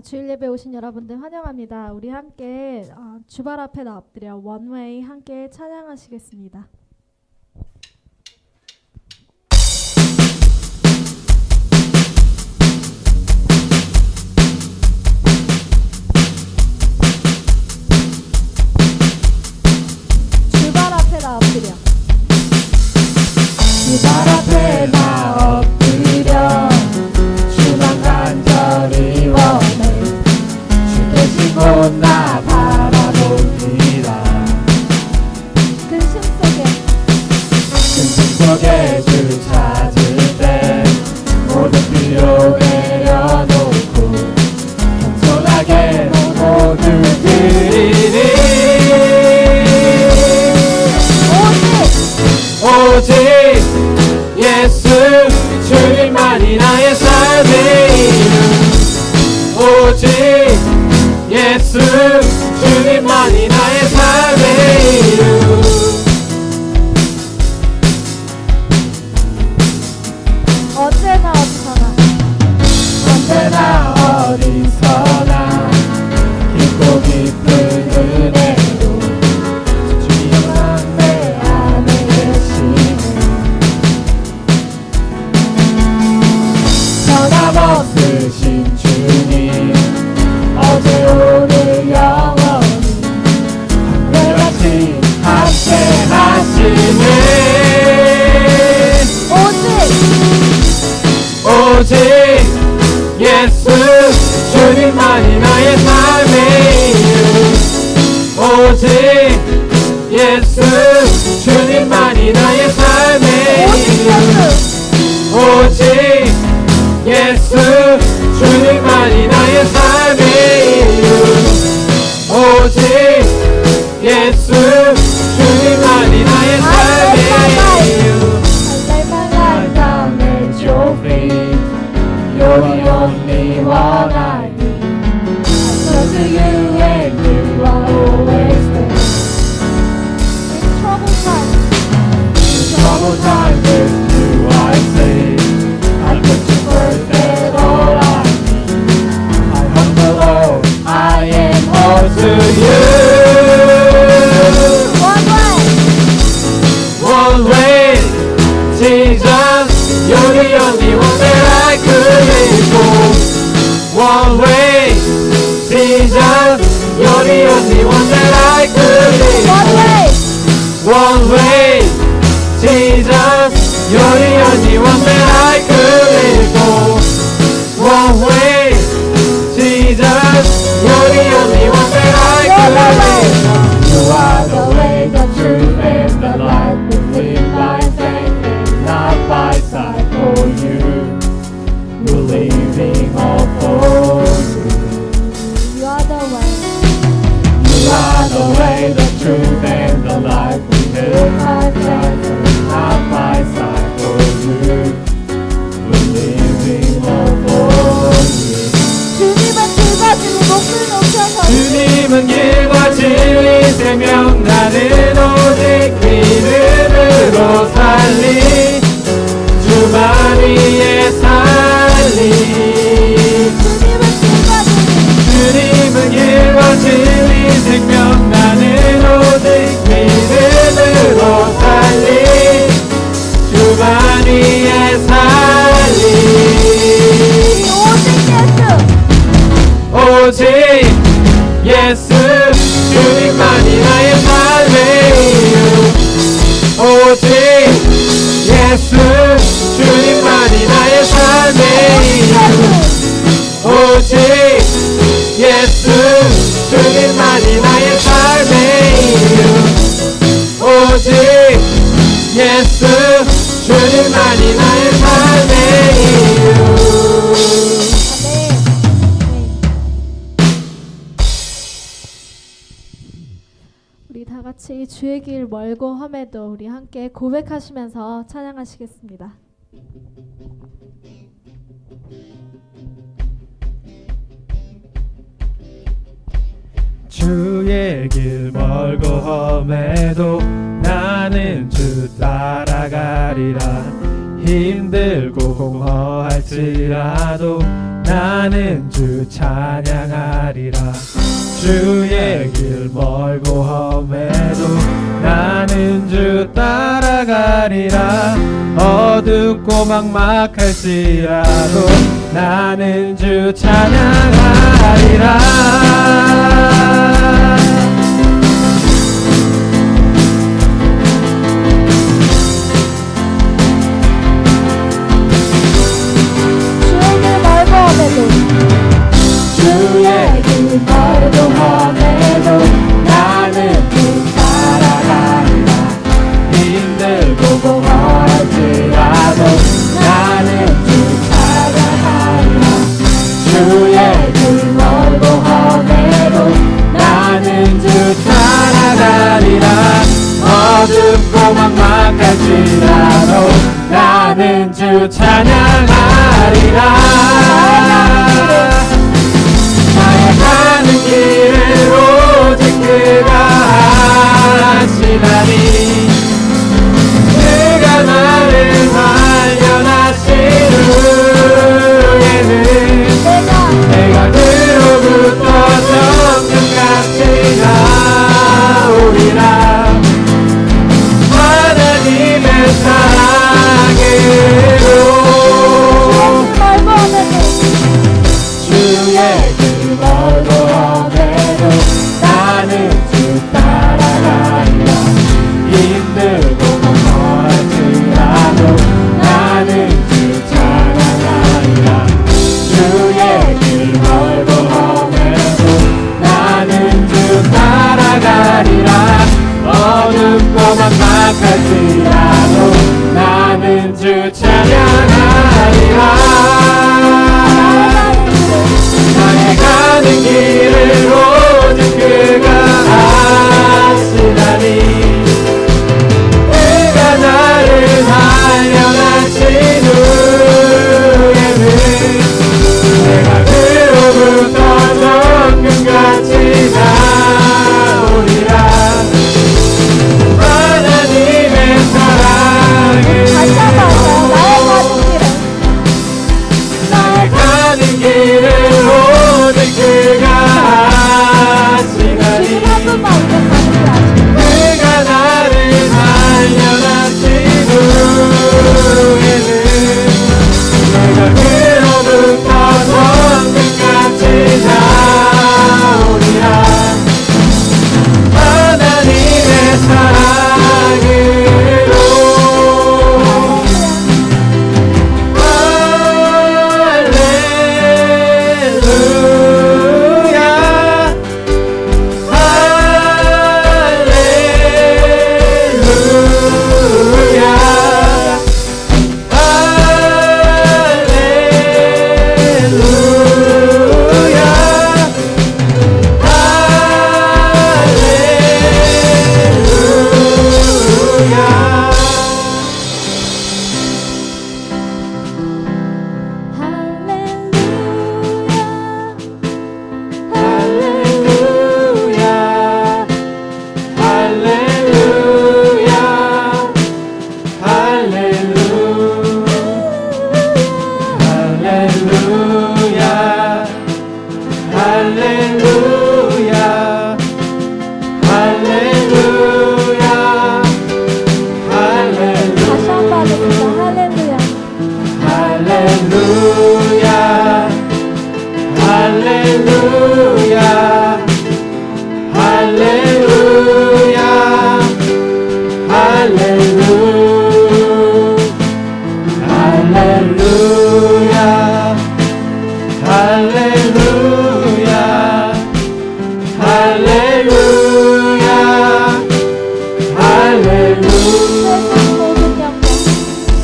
주일 예배 오신 여러분들 환영합니다. 우리 함께 주발 앞에 엎드려 원웨이 함께 찬양하시겠습니다. 주발 앞에 엎드려 주발 앞에 나 엎드려 주만 간절히 원해 주 계시고 나 바라봅니다. 근심 속에 주 찾을 때 모든 필요 내려놓고 겸손하게 모두 드리리. 오직 예수 주님만이 나의 삶의 이름. 오직 예수 주님만이 나의 삶의 이름. 언제나 어디서나 언제나 어디서나 깊고 깊은 은혜로 주님 영광 내 안에 계시네. 변함없으신 주님 어제 오늘 영원히 한결같이 함께 하시네. 오직 예수 주님만이 나의 삶의 이름. 오직 예수 주님만이 나의 삶의 이름. 오직 예수 주님만이 나의 삶의 이름. 오직 예수 주님만이 나의 삶의 이름. You're the only one I need. I turn to you and you are always there. In troubled times In troubled times with you I say, I put you first and all I need. I humble low, I am all to you. One way, Jesus, you're the only one that I could live for. One way, Jesus, you're the only one that I could live for. One way, Jesus, you're the only one that I could live for. One way, Jesus, you're the only one that I could live for. You are the way, the truth, and the life. We live by faith and not by sight. For you, we're living all for you. You are the way. You are the way, the truth, and the life. We live by faith and not by sight. For you, we're living all for you. 주님은 길과 진리 주님은 길과 진리 목숨 생명 나는 오직 믿음으로 살리. 주만 위에 살리. 주님은 길과 진리 생명 나는 오직 믿음으로 살리. 주만 위에 살리. 오직 예수 주님만이 나의 삶의 이유. 오직 예수 주님만이 나의 삶의 이유. 오직 예수 주님만이 나의 삶의 이유. 오직 예수 주님만이 나의 삶의 이유. 우리 다 같이 주의 길 멀고 험해도 우리 함께 고백하시면서 찬양하시겠습니다. 주의 길 멀고 험해도 나는 주 따라가리라. 힘들고 공허할지라도 나는 주 찬양하리라. 주의 길 멀고 험해도 나는 주 따라가리라. 어둡고 막막할지라도 나는 주 찬양하리라. 주의 길 멀고 험해도 나는 주 따라가리라. 힘들고 공허할지라도 나는 주 찬양하리라. 주의 길 멀고 험해도 나는 주 따라가리라. 어둡고 막막할지라도 나는 주 찬양하리라. 나의 가는 길을 오직 그가 하시나니 그가 나를 발견하신 후에는 내가 그로부터 정금같이 나오리라. 하나님의 사랑으로 주의 길 멀고 험해도 나는 주 따라가리라. 힘들고 멀지라도 나는 주 찬양하리라. 주의 길 멀고 험해도 나는 주 따라가리라. 어둡고 막막할지라도 나는 주 찬양하리라. 나의 가는 길을 오직 그가 아시나니 그가 나를 발견하신 후에는 내가 그로부터 정금같이 나오리라. 하나님의 사랑을 나의 가는 길을 오직 그가 아시나니 그가 나를 발견하신 후에는 내가 그로부터 정금같이 나오리라. 하나님의 사랑으로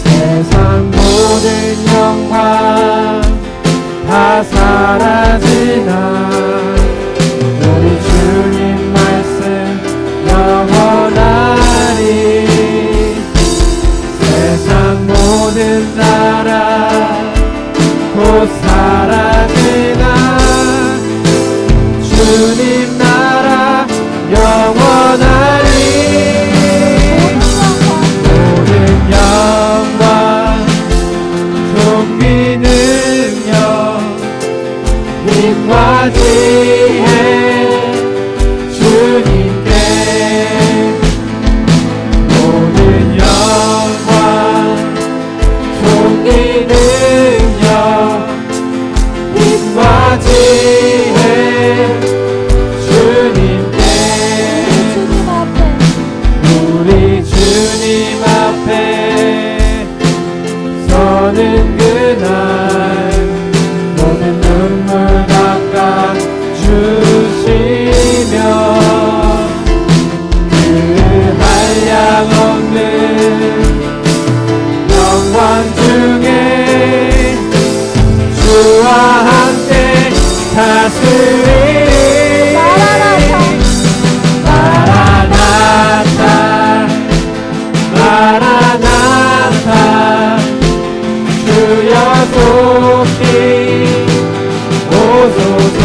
세상 모든 영광 다 사라지나 우리 주님 말씀 영원하리. 세상 모든 나라 곧 사라지나 주님 나라 영원하리. 모든 영광 존귀 능력 맞이해 주님께 모든 영광 존귀 능력 맞이해 주님께 우리 주님 앞에 서는 그날 모든 눈물 닦아 주시며 그 한량 없는 영광 중에 주와 함께 다스리리 마라나타 마라나타 주여 속히 오소서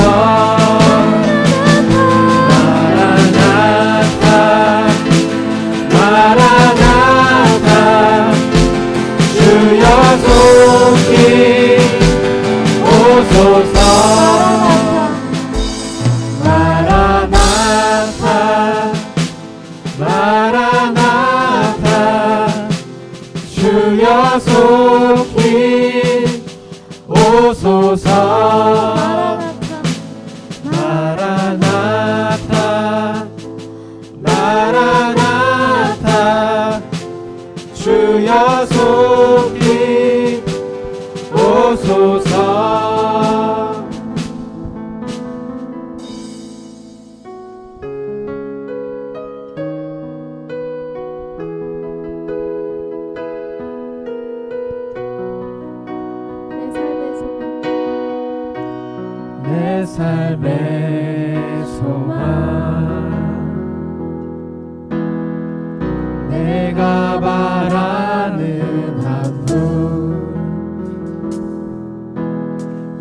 마라나타 마라나타 주여 속히 오소서 마라나타 마라나타 주여 속히 오소서 마라나타 마라나타 주여 속히 오소서 내 삶의 소망 내가 바라는 한분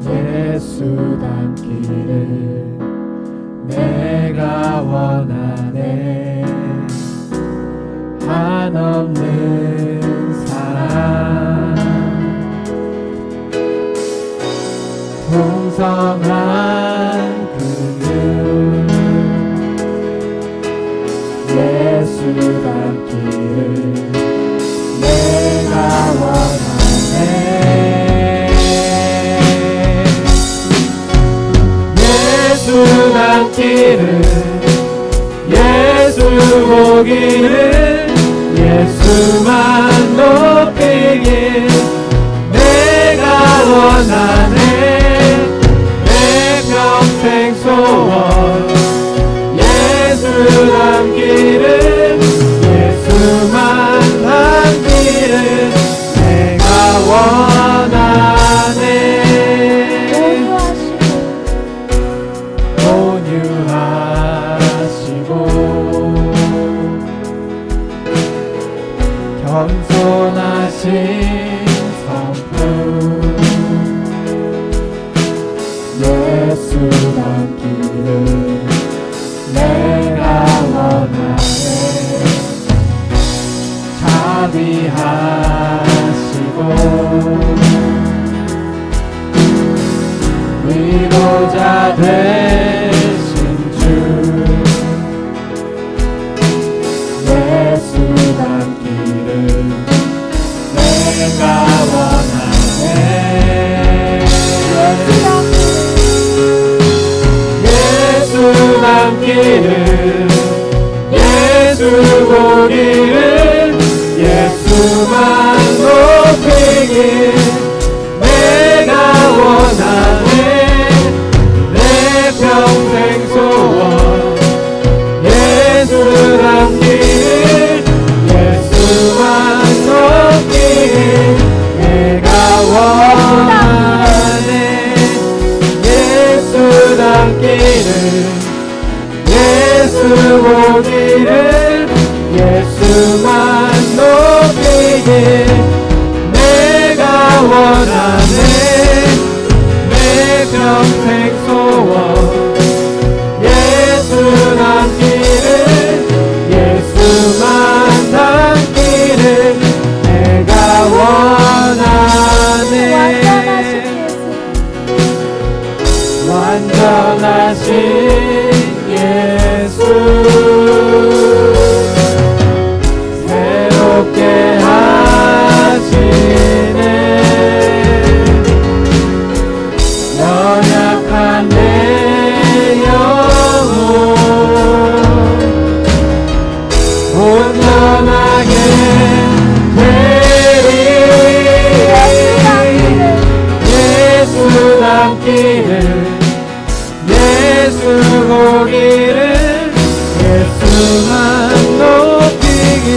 예수 닮기를 내가 원하네 한없는 사랑 풍성한 그늘 예수 닮기를 내가 원하네 예수 닮기를 예수 보기를 예수만 높이길 내가 원하네 평생 소원 예수 닮기를 예수만 닮기를 내가 원하네 온유하시고 겸손하신 성품 예수 닮기를 내가 원하네 자비하시고 위로자 되신 주 예수 닮기를 내가 원하네 예수 닮기를 예수 보기를 예수만 높이길 내가 원하네 내 평생 소원 예수 닮기를 예수만 높이길 내가 원하네 예수 닮기를 예수 보기를 예수만 높이길 내가 원하네 내 평생 소원 예수 닮기를 예수만 닮기를 내가 원하네 완전 선하신 예수 새롭게 하시네 연약한 내 영혼 온전하게 되리 예수 남기를 예수 보기를 예수만 높이길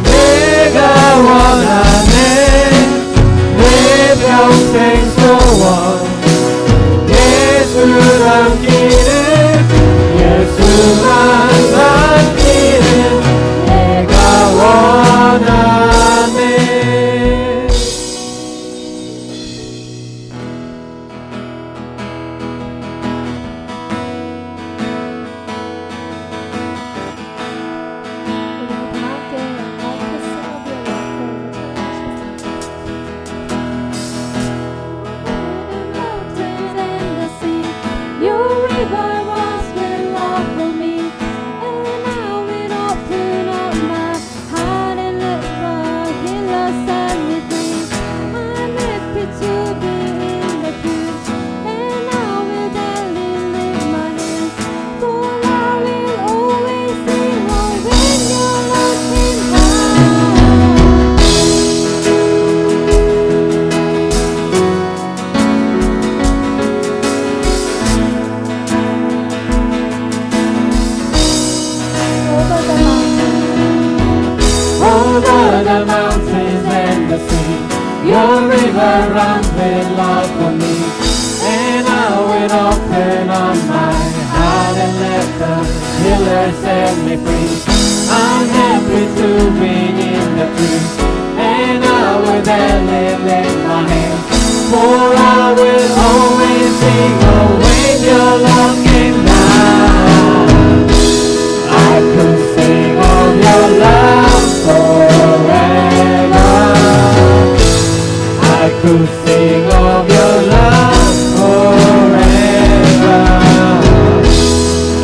내가 원하네 내 평생 소원 예수 남기를 예수만 남기를 내가 원하네 Your river runs with love for me, and I will open up my heart and let the healer set me free. I'm happy to be in the truth, and I will daily lift my hands, for I will always sing when your love came down. I could sing of your love forever. I could sing of your love forever.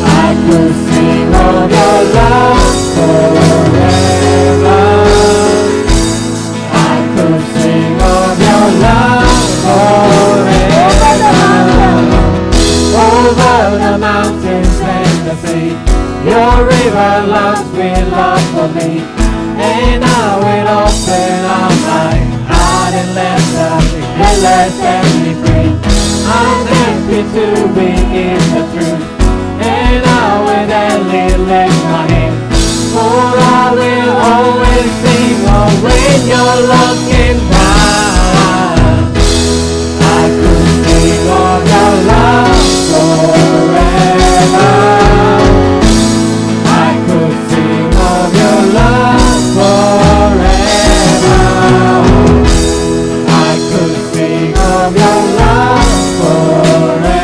I could sing of your love forever. I could sing of your love forever. Over the mountains and the sea, your river loves with love for me, and I will open up my heart and let the healer set me free. I'm happy to be in the truth, and I will daily lift my hands, for I will always sing of when your love came down. I could sing of your love forever. I could sing of your love forever. I could sing of your love forever.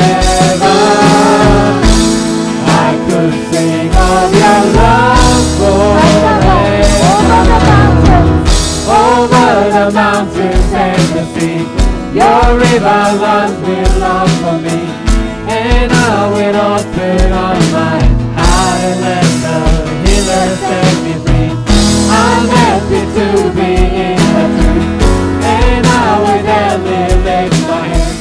I could sing of your love forever. Over the mountains and the sea, your river runs with love for me, and I will open up my heart and let the healer set me free. I'm happy to be in the truth, and I will daily lift my hands,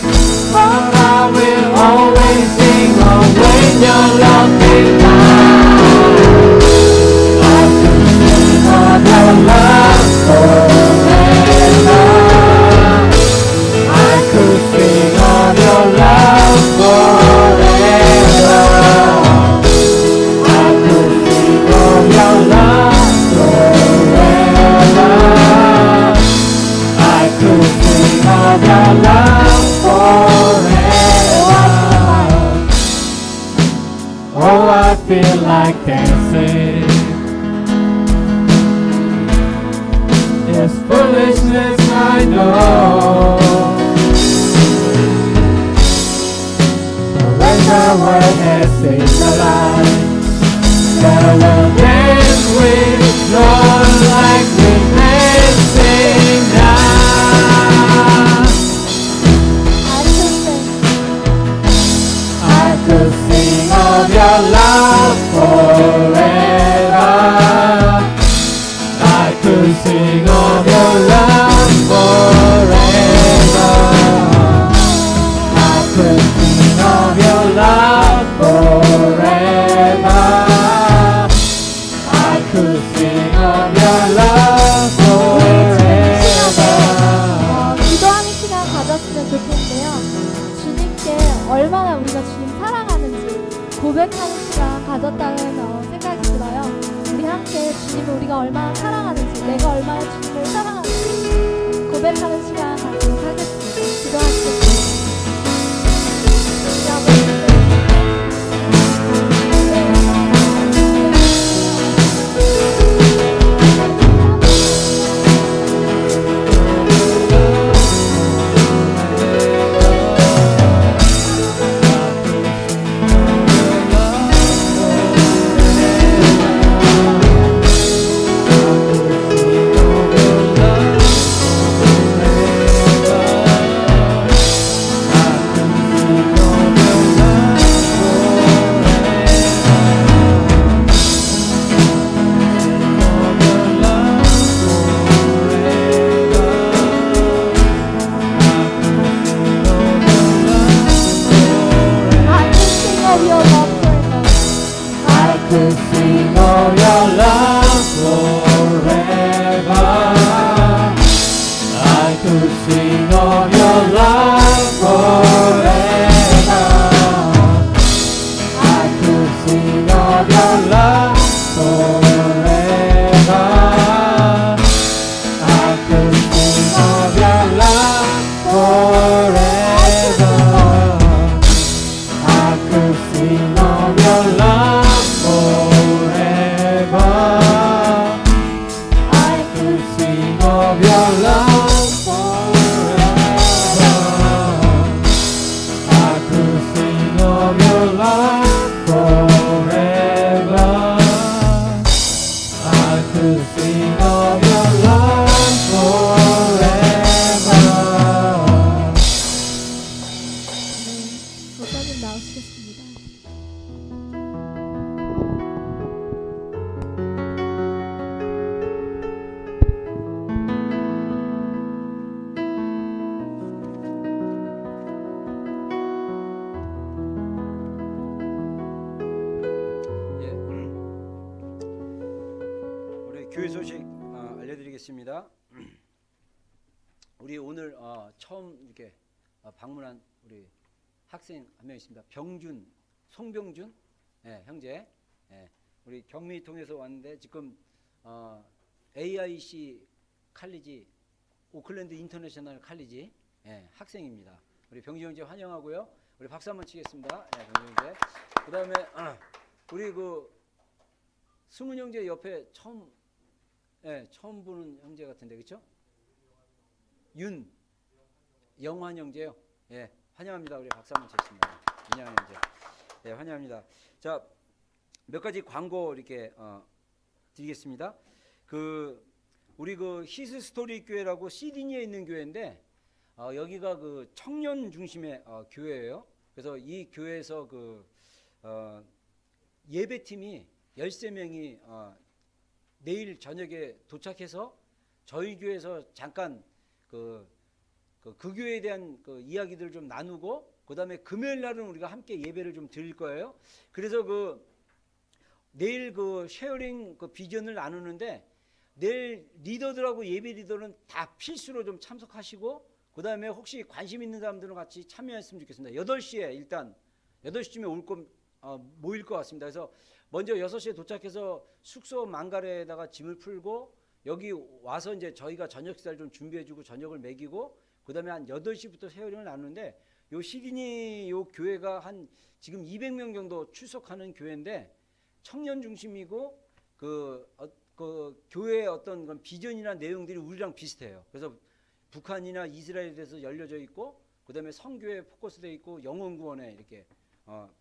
for I will always sing of when your love came down. I could sing of your love forever. I could sing of your love forever. I could sing of your love forever. I could sing of your love forever. Oh, I feel like dancing. It's foolishness, I know. But when the world has seen the light, I will dance with joy like we're dancing now. of your love forever. I could sing of your love forever. I could sing of your love forever. I could sing of your love forever. 기도하는 시간 가졌으면 좋겠는데요. 주님께 얼마나 우리가 주님 사랑하는지 고백하는 시간 가졌다는 생각이 들어요. 우리 함께 주님을 우리가 얼마나 사랑하는지, 내가 얼마나 주님을 사랑하는지 고백하는 시간 갖도록 하겠습니다. 기도하시겠습니다. 교회 소식 알려드리겠습니다. 우리 오늘 처음 이렇게 방문한 우리 학생 한 명 있습니다. 병준, 송병준 형제. 우리 경미 통해서 왔는데 지금 AIC 칼리지, 오클랜드 인터내셔널 칼리지 학생입니다. 우리 병준 형제 환영하고요. 우리 박수 한번 치겠습니다. 병준 형제. 그 다음에 우리 그 승훈 형제 옆에 처음 보는 형제 같은데, 그렇죠? 영환 형제요. 환영합니다. 우리 박수 한번 치겠습니다. 영환 형제. 환영합니다. 자, 몇 가지 광고 이렇게 드리겠습니다. 우리 히스 스토리 교회라고 시드니에 있는 교회인데 여기가 그 청년 중심의 교회예요. 그래서 이 교회에서 예배팀이 13명이 내일 저녁에 도착해서 저희 교회에서 잠깐 그 교회에 대한 이야기들을 좀 나누고, 그 다음에 금요일 날은 우리가 함께 예배를 좀 드릴 거예요. 그래서 내일 쉐어링 비전을 나누는데 내일 리더들하고 예배 리더는 다 필수로 좀 참석하시고, 그 다음에 혹시 관심 있는 사람들은 같이 참여했으면 좋겠습니다. 8시에 일단 8시쯤에 모일 것 같습니다. 그래서 먼저 6시에 도착해서 숙소 망가레에다가 짐을 풀고 여기 와서 이제 저희가 저녁 식사를 좀 준비해주고 저녁을 먹이고, 그 다음에 한 8시부터 쉐어링을 나누는데, 요 시드니 요 교회가 한 지금 200명 정도 출석하는 교회인데 청년 중심이고 교회의 어떤 그런 비전이나 내용들이 우리랑 비슷해요. 그래서 북한이나 이스라엘에 대해서 열려져 있고, 그 다음에 성교에 포커스되어 있고, 영혼구원에 이렇게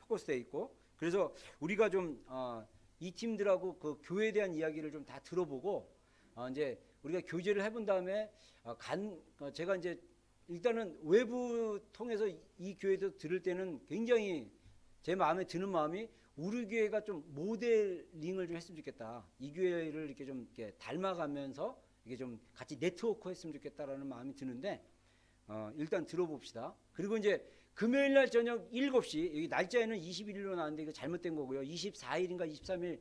포커스되어 있고, 그래서 우리가 좀 이 팀들하고 교회에 대한 이야기를 좀 다 들어보고 이제 우리가 교제를 해본 다음에 제가 이제 일단은 외부 통해서 이 교회도 들을 때는 굉장히 제 마음에 드는 마음이, 우리 교회가 좀 모델링을 좀 했으면 좋겠다. 이 교회를 이렇게 좀 이렇게 닮아가면서 이게 좀 같이 네트워크 했으면 좋겠다라는 마음이 드는데 일단 들어봅시다. 그리고 이제 금요일 날 저녁 7시, 여기 날짜에는 21일로 나왔는데 이거 잘못된 거고요. 24일인가 23일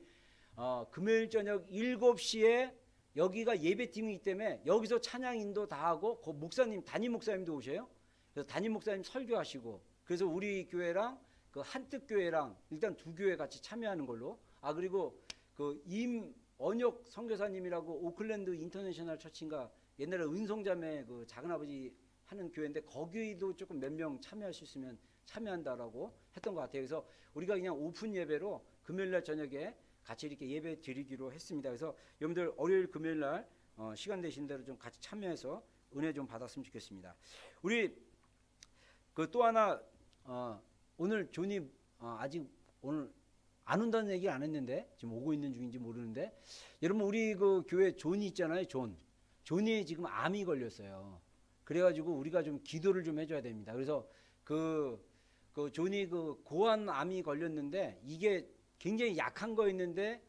금요일 저녁 7시에 여기가 예배팀이기 때문에 여기서 찬양 인도 다 하고 그 목사님, 담임 목사님도 오셔요. 그래서 담임 목사님 설교하시고, 그래서 우리 교회랑 그 한뜻교회랑 일단 두 교회 같이 참여하는 걸로. 그리고 그 임언혁 선교사님이라고 오클랜드 인터내셔널 처치인가 옛날에 은송자매 그 작은아버지 하는 교회인데 거기도 조금 몇 명 참여할 수 있으면 참여한다라고 했던 것 같아요. 그래서 우리가 그냥 오픈 예배로 금요일날 저녁에 같이 이렇게 예배 드리기로 했습니다. 그래서 여러분들 월요일 금요일날 시간 되신 대로 좀 같이 참여해서 은혜 좀 받았으면 좋겠습니다. 우리 그 또 하나 오늘 존이 아직 오늘 안 온다는 얘기 안 했는데 지금 오고 있는 중인지 모르는데, 여러분 우리 그 교회 존이 있잖아요. 존이 지금 암이 걸렸어요. 그래가지고 우리가 좀 기도를 좀 해줘야 됩니다. 그래서 그 존이 그 고환 암이 걸렸는데 이게 굉장히 약한 거였는데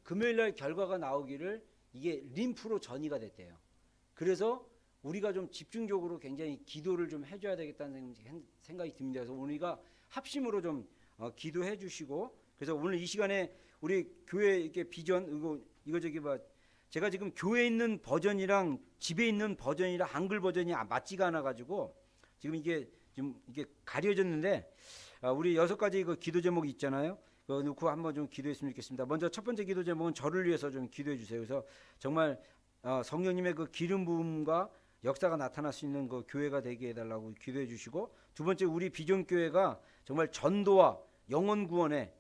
금요일날 결과가 나오기를 이게 림프로 전이가 됐대요. 그래서 우리가 좀 집중적으로 굉장히 기도를 좀 해줘야 되겠다는 생각이 듭니다. 그래서 우리가 합심으로 좀 기도해 주시고, 그래서 오늘 이 시간에 우리 교회 이렇게 비전 이거 저기 제가 지금 교회에 있는 버전이랑 집에 있는 버전이랑 한글 버전이 맞지가 않아 가지고 지금 이게 가려졌는데 우리 6가지 그 기도 제목이 있잖아요. 그거 놓고 한번 좀 기도했으면 좋겠습니다. 먼저 첫 번째 기도 제목은 저를 위해서 좀 기도해 주세요. 그래서 정말 성령님의 그 기름 부음과 역사가 나타날 수 있는 그 교회가 되게 해달라고 기도해 주시고, 두 번째 우리 비전 교회가 정말 전도와 영혼 구원에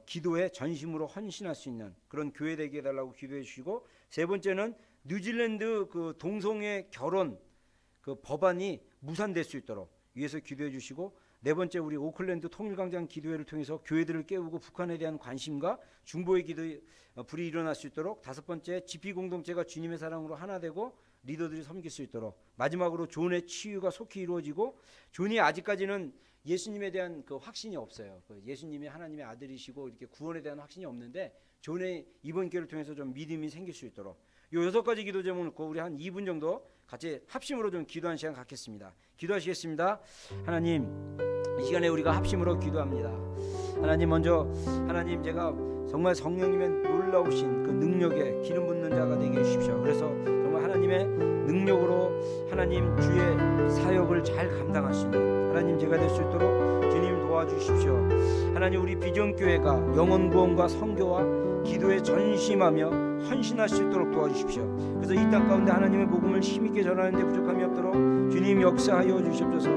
기도에 전심으로 헌신할 수 있는 그런 교회 되게 해달라고 기도해 주시고, 세 번째는 뉴질랜드 그 동성애 결혼 그 법안이 무산될 수 있도록 위해서 기도해 주시고, 네 번째 우리 오클랜드 통일광장 기도회를 통해서 교회들을 깨우고 북한에 대한 관심과 중보의 기도 불이 일어날 수 있도록, 다섯 번째 GP 공동체가 주님의 사랑으로 하나 되고 리더들이 섬길 수 있도록, 마지막으로 존의 치유가 속히 이루어지고, 존이 아직까지는 예수님에 대한 그 확신이 없어요. 그 예수님이 하나님의 아들이시고 이렇게 구원에 대한 확신이 없는데 존의 이번 기회를 통해서 좀 믿음이 생길 수 있도록 요 6가지 기도 제목을 놓고 우리 한 2분 정도 같이 합심으로 좀 기도하는 시간 갖겠습니다. 기도하시겠습니다. 하나님, 이 시간에 우리가 합심으로 기도합니다. 하나님, 먼저 하나님, 제가 정말 성령님의 놀라우신 그 능력에 기름 붓는 자가 되게 해주십시오. 그래서 정말 하나님의 능력으로 하나님 주의 사역을 잘 감당할 수 있는 하나님 제가 될 수 있도록 주님 도와주십시오. 하나님, 우리 비전교회가 영혼 구원과 선교와 기도에 전심하며 헌신할 수 있도록 도와주십시오. 그래서 이 땅 가운데 하나님의 복음을 힘있게 전하는 데 부족함이 없도록 주님 역사하여 주시옵소서.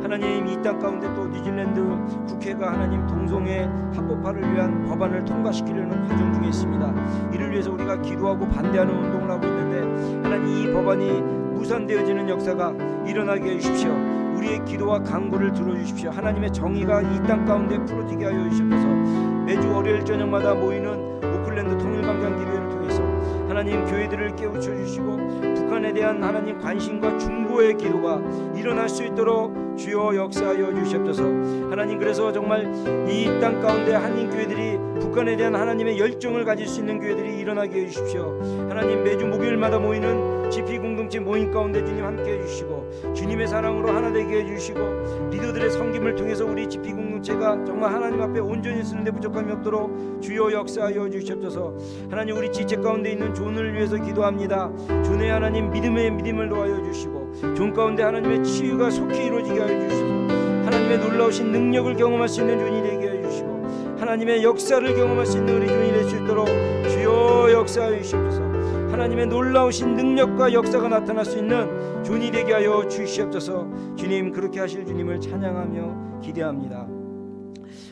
하나님, 이 땅 가운데 또 뉴질랜드 국회가 하나님 동성애 합법화를 위한 법안을 통과시키려는 과정 중에 있습니다. 이를 위해서 우리가 기도하고 반대하는 운동을 하고 있는데 하나님, 이 법안이 무산되어지는 역사가 일어나게 해주십시오. 우리의 기도와 간구를 들어주십시오. 하나님의 정의가 이 땅 가운데 풀어지게 하여 주시옵소서. 매주 월요일 저녁마다 모이는 오클랜드 통일광장 기도회를 통해서 하나님 교회들을 깨우쳐 주시고 북한에 대한 하나님 관심과 중보의 기도가 일어날 수 있도록 주여 역사하여 주시옵소서. 하나님, 그래서 정말 이 땅 가운데 한인 교회들이 북한에 대한 하나님의 열정을 가질 수 있는 교회들이 일어나게 해주십시오. 하나님, 매주 목요일마다 모이는 GP 공동체 모임 가운데 주님 함께 해주시고 주님의 사랑으로 하나 되게 해주시고 리더들의 섬김을 통해서 우리 GP 공동체가 정말 하나님 앞에 온전히 쓰는데 부족함이 없도록 주여 역사하여 주시옵소서. 하나님, 우리 지체 가운데 있는 존을 위해서 기도합니다. 존의 하나님 믿음의 믿음을 놓아여 주시고 존 가운데 하나님의 치유가 속히 이루어지게 하여 주시옵소서. 하나님의 놀라우신 능력을 경험할 수 있는 존이 되게 하여 주시고 하나님의 역사를 경험할 수 있는 우리 존이 될 수 있도록 주여 역사하여 주시옵소서. 하나님의 놀라우신 능력과 역사가 나타날 수 있는 존이 되게 하여 주시옵소서. 주님, 그렇게 하실 주님을 찬양하며 기대합니다.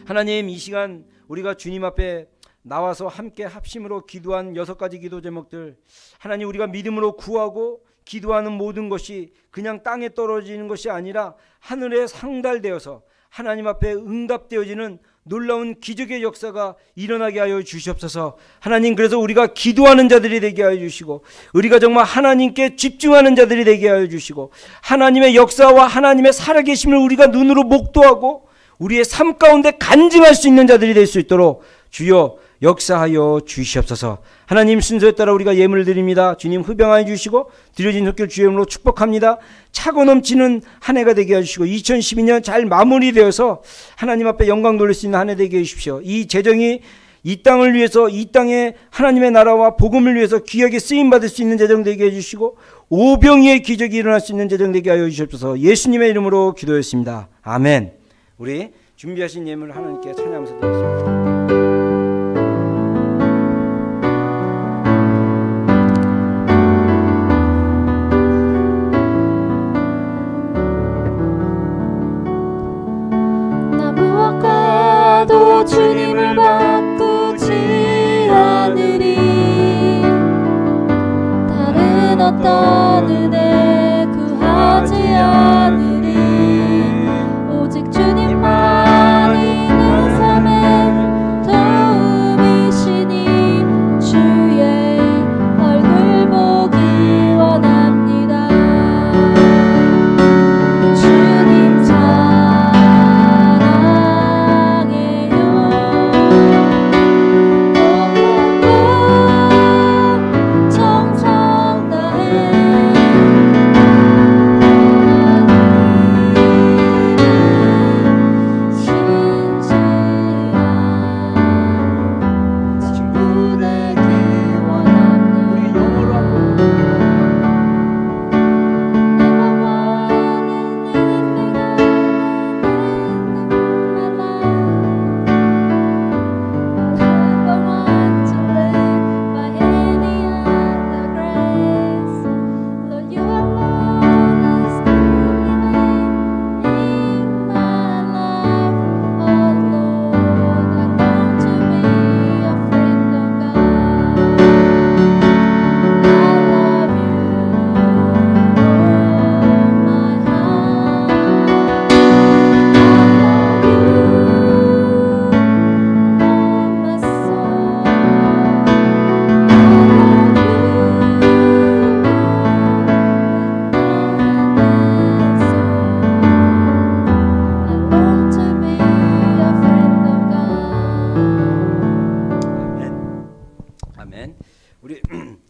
하나님, 이 시간 우리가 주님 앞에 나와서 함께 합심으로 기도한 6가지 기도 제목들, 하나님, 우리가 믿음으로 구하고 기도하는 모든 것이 그냥 땅에 떨어지는 것이 아니라 하늘에 상달되어서 하나님 앞에 응답되어지는 놀라운 기적의 역사가 일어나게 하여 주시옵소서. 하나님, 그래서 우리가 기도하는 자들이 되게 하여 주시고 우리가 정말 하나님께 집중하는 자들이 되게 하여 주시고 하나님의 역사와 하나님의 살아계심을 우리가 눈으로 목도하고 우리의 삶 가운데 간증할 수 있는 자들이 될 수 있도록 주여 역사하여 주시옵소서. 하나님 순서에 따라 우리가 예물을 드립니다. 주님 흡양하여 주시고 드려진 손길 주의 이름으로 축복합니다. 차고 넘치는 한 해가 되게 해주시고 2012년 잘 마무리되어서 하나님 앞에 영광 돌릴 수 있는 한 해 되게 해주십시오. 이 재정이 이 땅을 위해서, 이 땅에 하나님의 나라와 복음을 위해서 귀하게 쓰임받을 수 있는 재정 되게 해주시고 오병이의 기적이 일어날 수 있는 재정 되게 하여 주시옵소서. 예수님의 이름으로 기도했습니다. 아멘. 우리 준비하신 예물을 하나님께 찬양하면서 드리겠습니다. 주님을 바꾸지 않으리. 다른 어떤 은혜 구하지 않으리. 오직 주님만이 내 삶의 도움이시니 주의 얼굴 보기 원합니다. 주님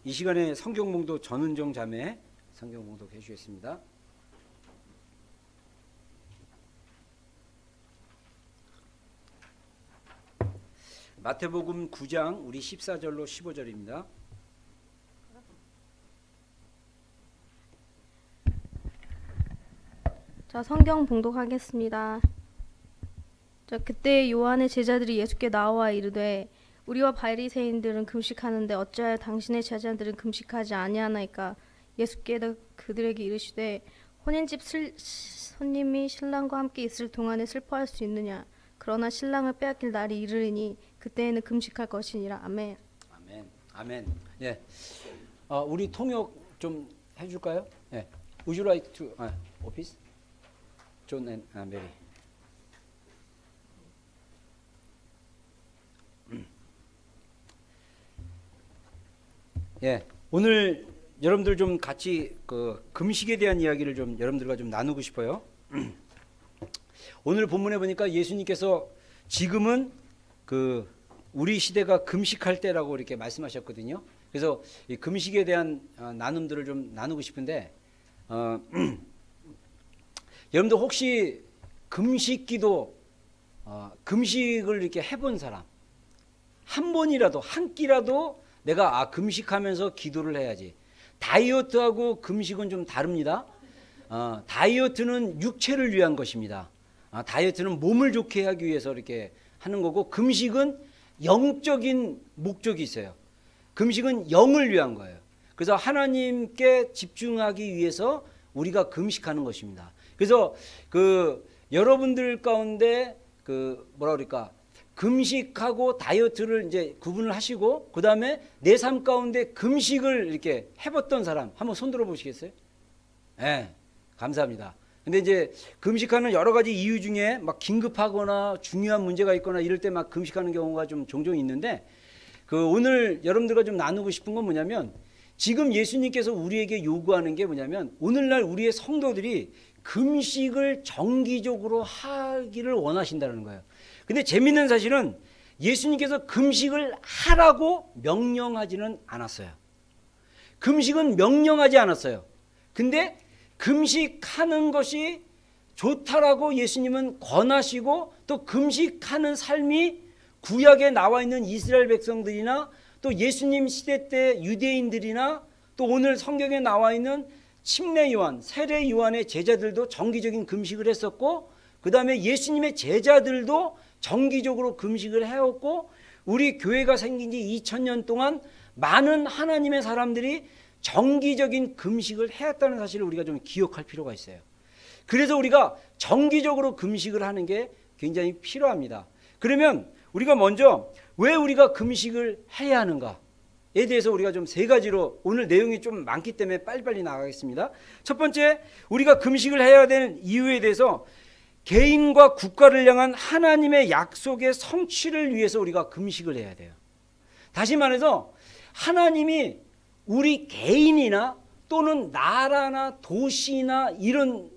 이 시간에 성경봉독 전은정 자매 성경봉독 해주겠습니다. 마태복음 9장 우리 14절로 15절입니다. 자, 성경 봉독하겠습니다. 자, 그때 요한의 제자들이 예수께 나와 이르되 우리와 바리새인들은 금식하는데 어찌하여 당신의 제자들은 금식하지 아니하나이까? 예수께서 그들에게 이르시되 혼인집 손님이 신랑과 함께 있을 동안에 슬퍼할 수 있느냐? 그러나 신랑을 빼앗길 날이 이르리니 그때에는 금식할 것이니라. 아멘. 아멘. 아멘. 예. 우리 통역 좀 해줄까요? 예. Would you like to office? John and Mary. 예, 오늘 여러분들 좀 같이 그 금식에 대한 이야기를 좀 여러분들과 좀 나누고 싶어요. 오늘 본문에 보니까 예수님께서 지금은 그 우리 시대가 금식할 때라고 이렇게 말씀하셨거든요. 그래서 이 금식에 대한 나눔들을 좀 나누고 싶은데 여러분들 혹시 금식기도 금식을 이렇게 해본 사람 한 번이라도 한 끼라도 내가 금식하면서 기도를 해야지. 다이어트하고 금식은 좀 다릅니다. 다이어트는 육체를 위한 것입니다. 다이어트는 몸을 좋게 하기 위해서 이렇게 하는 거고 금식은 영적인 목적이 있어요. 금식은 영을 위한 거예요. 그래서 하나님께 집중하기 위해서 우리가 금식하는 것입니다. 그래서 그 여러분들 가운데 그 뭐라 그럴까 금식하고 다이어트를 이제 구분을 하시고 그 다음에 내 삶 가운데 금식을 이렇게 해봤던 사람 한번 손 들어 보시겠어요? 네, 감사합니다. 근데 이제 금식하는 여러 가지 이유 중에 막 긴급하거나 중요한 문제가 있거나 이럴 때 막 금식하는 경우가 좀 종종 있는데 그 오늘 여러분들과 좀 나누고 싶은 건 뭐냐면 지금 예수님께서 우리에게 요구하는 게 뭐냐면 오늘날 우리의 성도들이 금식을 정기적으로 하기를 원하신다는 거예요. 근데 재밌는 사실은 예수님께서 금식을 하라고 명령하지는 않았어요. 금식은 명령하지 않았어요. 근데 금식하는 것이 좋다라고 예수님은 권하시고 또 금식하는 삶이 구약에 나와 있는 이스라엘 백성들이나 또 예수님 시대 때 유대인들이나 또 오늘 성경에 나와 있는 침례 요한, 세례 요한의 제자들도 정기적인 금식을 했었고 그 다음에 예수님의 제자들도 정기적으로 금식을 해왔고 우리 교회가 생긴 지 2000년 동안 많은 하나님의 사람들이 정기적인 금식을 해왔다는 사실을 우리가 좀 기억할 필요가 있어요. 그래서 우리가 정기적으로 금식을 하는 게 굉장히 필요합니다. 그러면 우리가 먼저 왜 우리가 금식을 해야 하는가에 대해서 우리가 좀 세 가지로 오늘 내용이 좀 많기 때문에 빨리빨리 나가겠습니다. 첫 번째, 우리가 금식을 해야 되는 이유에 대해서 개인과 국가를 향한 하나님의 약속의 성취를 위해서 우리가 금식을 해야 돼요. 다시 말해서 하나님이 우리 개인이나 또는 나라나 도시나 이런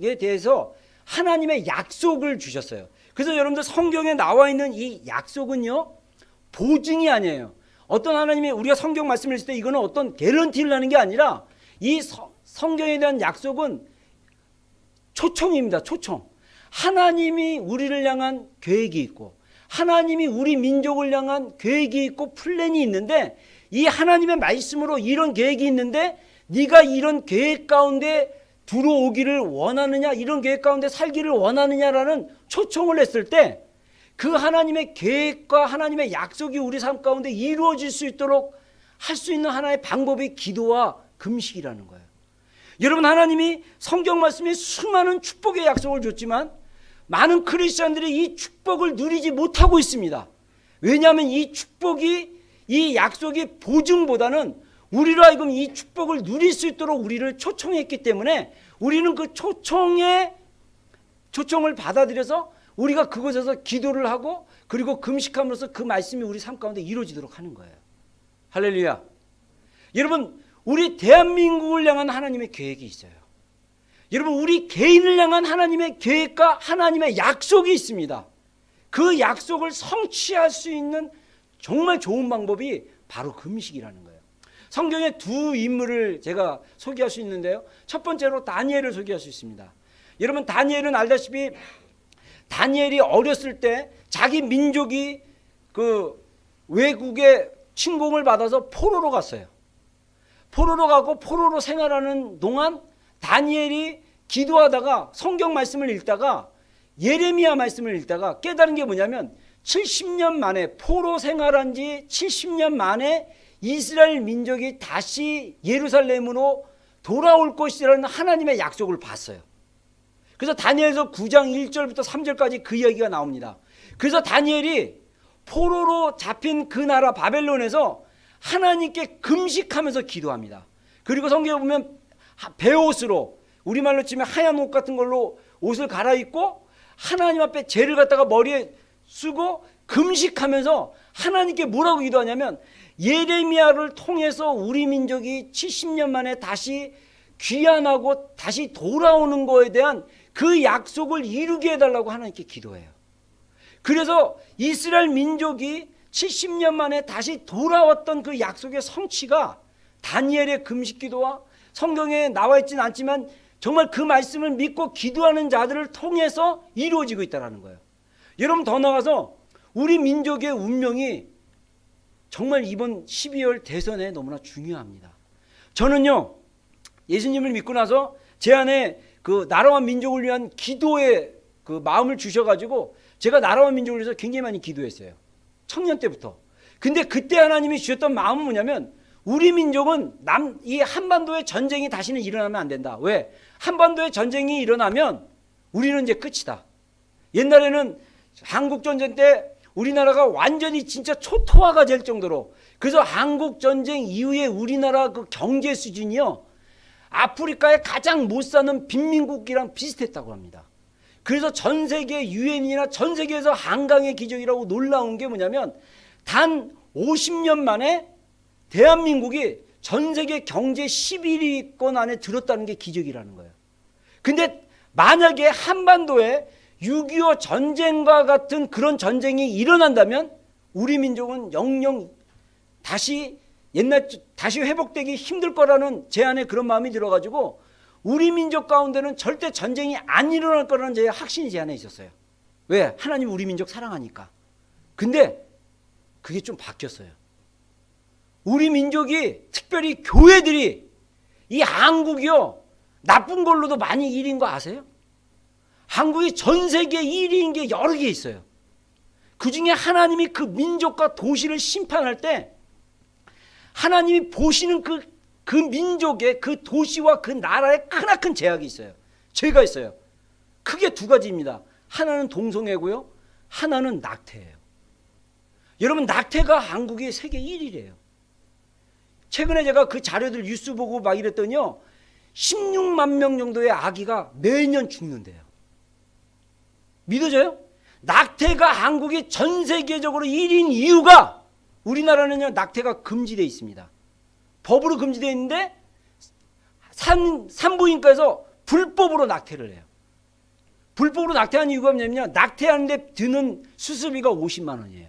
에 대해서 하나님의 약속을 주셨어요. 그래서 여러분들 성경에 나와 있는 이 약속은요, 보증이 아니에요. 어떤 하나님이 우리가 성경 말씀을 했을 때 이거는 어떤 개런티를 하는 게 아니라 이 성경에 대한 약속은 초청입니다. 초청. 하나님이 우리를 향한 계획이 있고 하나님이 우리 민족을 향한 계획이 있고 플랜이 있는데 이 하나님의 말씀으로 이런 계획이 있는데 네가 이런 계획 가운데 들어오기를 원하느냐, 이런 계획 가운데 살기를 원하느냐라는 초청을 했을 때 그 하나님의 계획과 하나님의 약속이 우리 삶 가운데 이루어질 수 있도록 할 수 있는 하나의 방법이 기도와 금식이라는 거예요. 여러분, 하나님이 성경 말씀에 수많은 축복의 약속을 줬지만 많은 크리스천들이 이 축복을 누리지 못하고 있습니다. 왜냐하면 이 축복이, 이 약속이 보증보다는 우리로 하여금 이 축복을 누릴 수 있도록 우리를 초청했기 때문에 우리는 그 초청을 받아들여서 우리가 그곳에서 기도를 하고 그리고 금식함으로써 그 말씀이 우리 삶 가운데 이루어지도록 하는 거예요. 할렐루야. 여러분, 우리 대한민국을 향한 하나님의 계획이 있어요. 여러분, 우리 개인을 향한 하나님의 계획과 하나님의 약속이 있습니다. 그 약속을 성취할 수 있는 정말 좋은 방법이 바로 금식이라는 거예요. 성경에 두 인물을 제가 소개할 수 있는데요. 첫 번째로 다니엘을 소개할 수 있습니다. 여러분, 다니엘은 알다시피 다니엘이 어렸을 때 자기 민족이 그 외국의 침공을 받아서 포로로 갔어요. 포로로 가고 포로로 생활하는 동안 다니엘이 기도하다가 성경 말씀을 읽다가 예레미야 말씀을 읽다가 깨달은 게 뭐냐면 70년 만에 포로 생활한 지 70년 만에 이스라엘 민족이 다시 예루살렘으로 돌아올 것이라는 하나님의 약속을 봤어요. 그래서 다니엘서 9장 1절부터 3절까지 그 이야기가 나옵니다. 그래서 다니엘이 포로로 잡힌 그 나라 바벨론에서 하나님께 금식하면서 기도합니다. 그리고 성경에 보면 베옷으로, 우리말로 치면 하얀 옷 같은 걸로 옷을 갈아입고 하나님 앞에 재를 갖다가 머리에 쓰고 금식하면서 하나님께 뭐라고 기도하냐면 예레미야를 통해서 우리 민족이 70년 만에 다시 귀환하고 다시 돌아오는 거에 대한 그 약속을 이루게 해달라고 하나님께 기도해요. 그래서 이스라엘 민족이 70년 만에 다시 돌아왔던 그 약속의 성취가 다니엘의 금식 기도와 성경에 나와 있지는 않지만 정말 그 말씀을 믿고 기도하는 자들을 통해서 이루어지고 있다는 거예요. 여러분, 더 나아가서 우리 민족의 운명이 정말 이번 12월 대선에 너무나 중요합니다. 저는요, 예수님을 믿고 나서 제 안에 그 나라와 민족을 위한 기도의 그 마음을 주셔가지고 제가 나라와 민족을 위해서 굉장히 많이 기도했어요. 청년 때부터. 근데 그때 하나님이 주셨던 마음은 뭐냐면 우리 민족은 이 한반도의 전쟁이 다시는 일어나면 안 된다. 왜? 한반도의 전쟁이 일어나면 우리는 이제 끝이다. 옛날에는 한국전쟁 때 우리나라가 완전히 진짜 초토화가 될 정도로, 그래서 한국전쟁 이후에 우리나라 그 경제 수준이요, 아프리카에 가장 못 사는 빈민국이랑 비슷했다고 합니다. 그래서 전 세계 유엔이나 전 세계에서 한강의 기적이라고 놀라운 게 뭐냐면 단 50년 만에 대한민국이 전 세계 경제 11위권 안에 들었다는 게 기적이라는 거예요. 근데 만약에 한반도에 6.25 전쟁과 같은 그런 전쟁이 일어난다면 우리 민족은 영영 다시 회복되기 힘들 거라는 제 안에 그런 마음이 들어가지고 우리 민족 가운데는 절대 전쟁이 안 일어날 거라는 제 확신이 제 안에 있었어요. 왜? 하나님 우리 민족 사랑하니까. 근데 그게 좀 바뀌었어요. 우리 민족이, 특별히 교회들이, 이 한국이요, 나쁜 걸로도 많이 1위인 거 아세요? 한국이 전 세계 1위인 게 여러 개 있어요. 그 중에 하나님이 그 민족과 도시를 심판할 때 하나님이 보시는 그 민족의, 그 도시와 그 나라에 크나큰 제약이 있어요. 죄가 있어요. 크게 두 가지입니다. 하나는 동성애고요, 하나는 낙태예요. 여러분, 낙태가 한국의 세계 1위래요. 최근에 제가 그 자료들 뉴스 보고 막 이랬더니요, 16만 명 정도의 아기가 매년 죽는데요. 믿어져요? 낙태가 한국이 전 세계적으로 1위인 이유가, 우리나라는요, 낙태가 금지되어 있습니다. 법으로 금지되어 있는데 산부인과에서 불법으로 낙태를 해요. 불법으로 낙태하는 이유가 뭐냐면요, 낙태하는데 드는 수술비가 50만 원이에요.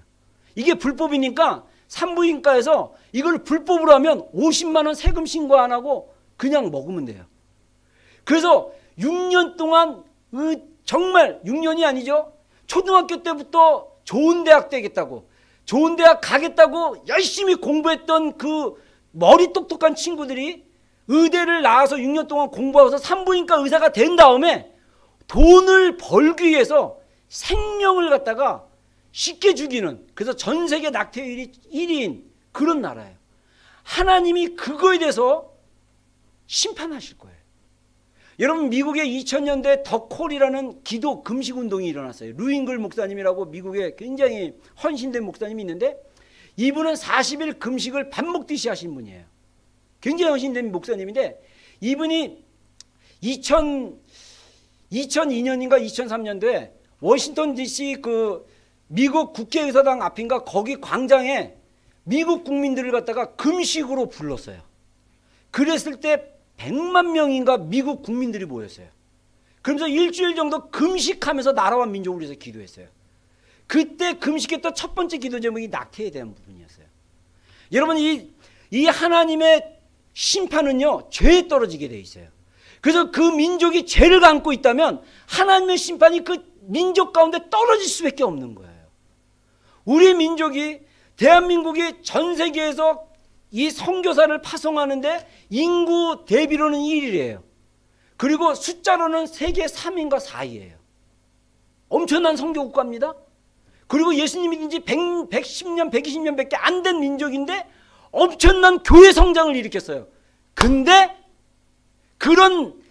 이게 불법이니까 산부인과에서 이걸 불법으로 하면 50만 원 세금 신고 안 하고 그냥 먹으면 돼요. 그래서 6년 동안, 정말 6년이 아니죠, 초등학교 때부터 좋은 대학 되겠다고, 좋은 대학 가겠다고 열심히 공부했던 그 머리 똑똑한 친구들이 의대를 나와서 6년 동안 공부하고서 산부인과 의사가 된 다음에 돈을 벌기 위해서 생명을 갖다가 쉽게 죽이는, 그래서 전 세계 낙태율이 1위인 그런 나라예요. 하나님이 그거에 대해서 심판하실 거예요. 여러분, 미국의 2000년대 더 콜이라는 기도 금식 운동이 일어났어요. 루잉글 목사님이라고 미국에 굉장히 헌신된 목사님이 있는데, 이분은 40일 금식을 밥 먹듯이 하신 분이에요. 굉장히 헌신된 목사님인데, 이분이 2002년인가 2003년도에 워싱턴 DC 그 미국 국회의사당 앞인가 거기 광장에 미국 국민들을 갖다가 금식으로 불렀어요. 그랬을 때 100만 명인가 미국 국민들이 모였어요. 그러면서 일주일 정도 금식하면서 나라와 민족을 위해서 기도했어요. 그때 금식했던 첫 번째 기도 제목이 낙태에 대한 부분이었어요. 여러분, 이 하나님의 심판은요, 죄에 떨어지게 돼 있어요. 그래서 그 민족이 죄를 안고 있다면 하나님의 심판이 그 민족 가운데 떨어질 수밖에 없는 거예요. 우리 민족이, 대한민국이 전 세계에서 이 선교사를 파송하는데 인구 대비로는 1위예요. 그리고 숫자로는 세계 3위인가 4위예요. 엄청난 선교국가입니다. 그리고 예수님이 든지 110년, 120년 밖에 안 된 민족인데 엄청난 교회 성장을 일으켰어요. 근데 그런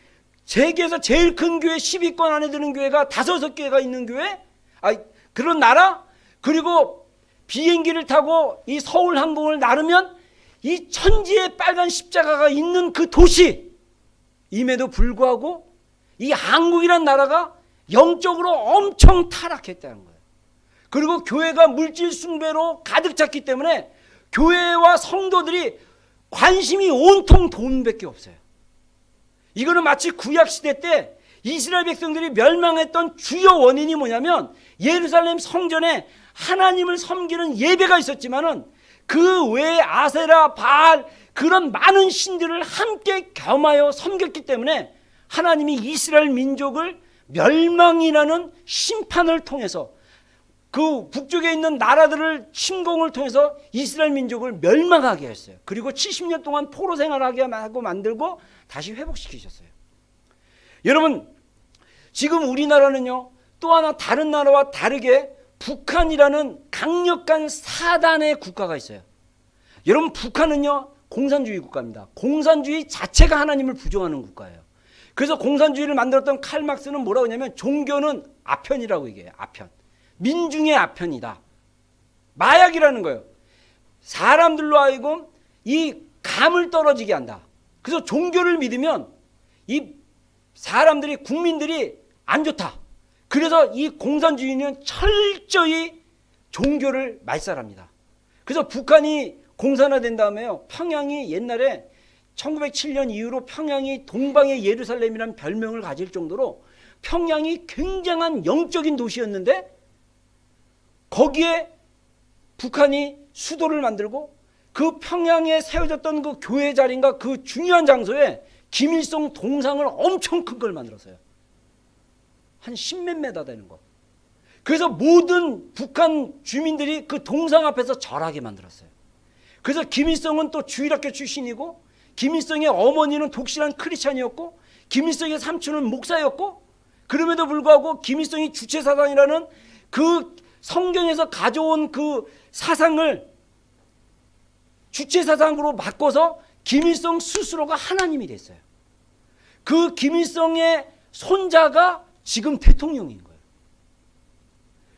세계에서 제일 큰 교회 10위권 안에 드는 교회가 5개가 있는 교회, 그런 나라, 그리고 비행기를 타고 이 서울 항공을 나르면 이 천지의 빨간 십자가가 있는 그 도시, 임에도 불구하고 이 한국이란 나라가 영적으로 엄청 타락했다는 거예요. 그리고 교회가 물질 숭배로 가득 찼기 때문에 교회와 성도들이 관심이 온통 돈밖에 없어요. 이거는 마치 구약시대 때 이스라엘 백성들이 멸망했던 주요 원인이 뭐냐면, 예루살렘 성전에 하나님을 섬기는 예배가 있었지만은 그 외에 아세라, 바알, 그런 많은 신들을 함께 겸하여 섬겼기 때문에 하나님이 이스라엘 민족을 멸망이라는 심판을 통해서, 그 북쪽에 있는 나라들을 침공을 통해서 이스라엘 민족을 멸망하게 했어요. 그리고 70년 동안 포로 생활하게 하고 만들고 다시 회복시키셨어요. 여러분, 지금 우리나라는요, 또 하나 다른 나라와 다르게 북한이라는 강력한 사단의 국가가 있어요. 여러분, 북한은요, 공산주의 국가입니다. 공산주의 자체가 하나님을 부정하는 국가예요. 그래서 공산주의를 만들었던 칼 막스는 뭐라고 하냐면, 종교는 아편이라고 얘기해요. 아편. 민중의 아편이다. 마약이라는 거예요. 사람들로 하여금 이 감을 떨어지게 한다. 그래서 종교를 믿으면 이 사람들이, 국민들이 안 좋다. 그래서 이 공산주의는 철저히 종교를 말살합니다. 그래서 북한이 공산화된 다음에요, 평양이 옛날에 1907년 이후로 평양이 동방의 예루살렘이라는 별명을 가질 정도로 평양이 굉장한 영적인 도시였는데 거기에 북한이 수도를 만들고 그 평양에 세워졌던 그 교회 자리인가 그 중요한 장소에 김일성 동상을 엄청 큰 걸 만들었어요. 한 10몇 메다 되는 거. 그래서 모든 북한 주민들이 그 동상 앞에서 절하게 만들었어요. 그래서 김일성은 또 주일학교 출신이고 김일성의 어머니는 독실한 크리스찬이었고 김일성의 삼촌은 목사였고 그럼에도 불구하고 김일성이 주체사상이라는 그 성경에서 가져온 그 사상을 주체사상으로 바꿔서 김일성 스스로가 하나님이 됐어요. 그 김일성의 손자가 지금 대통령인 거예요.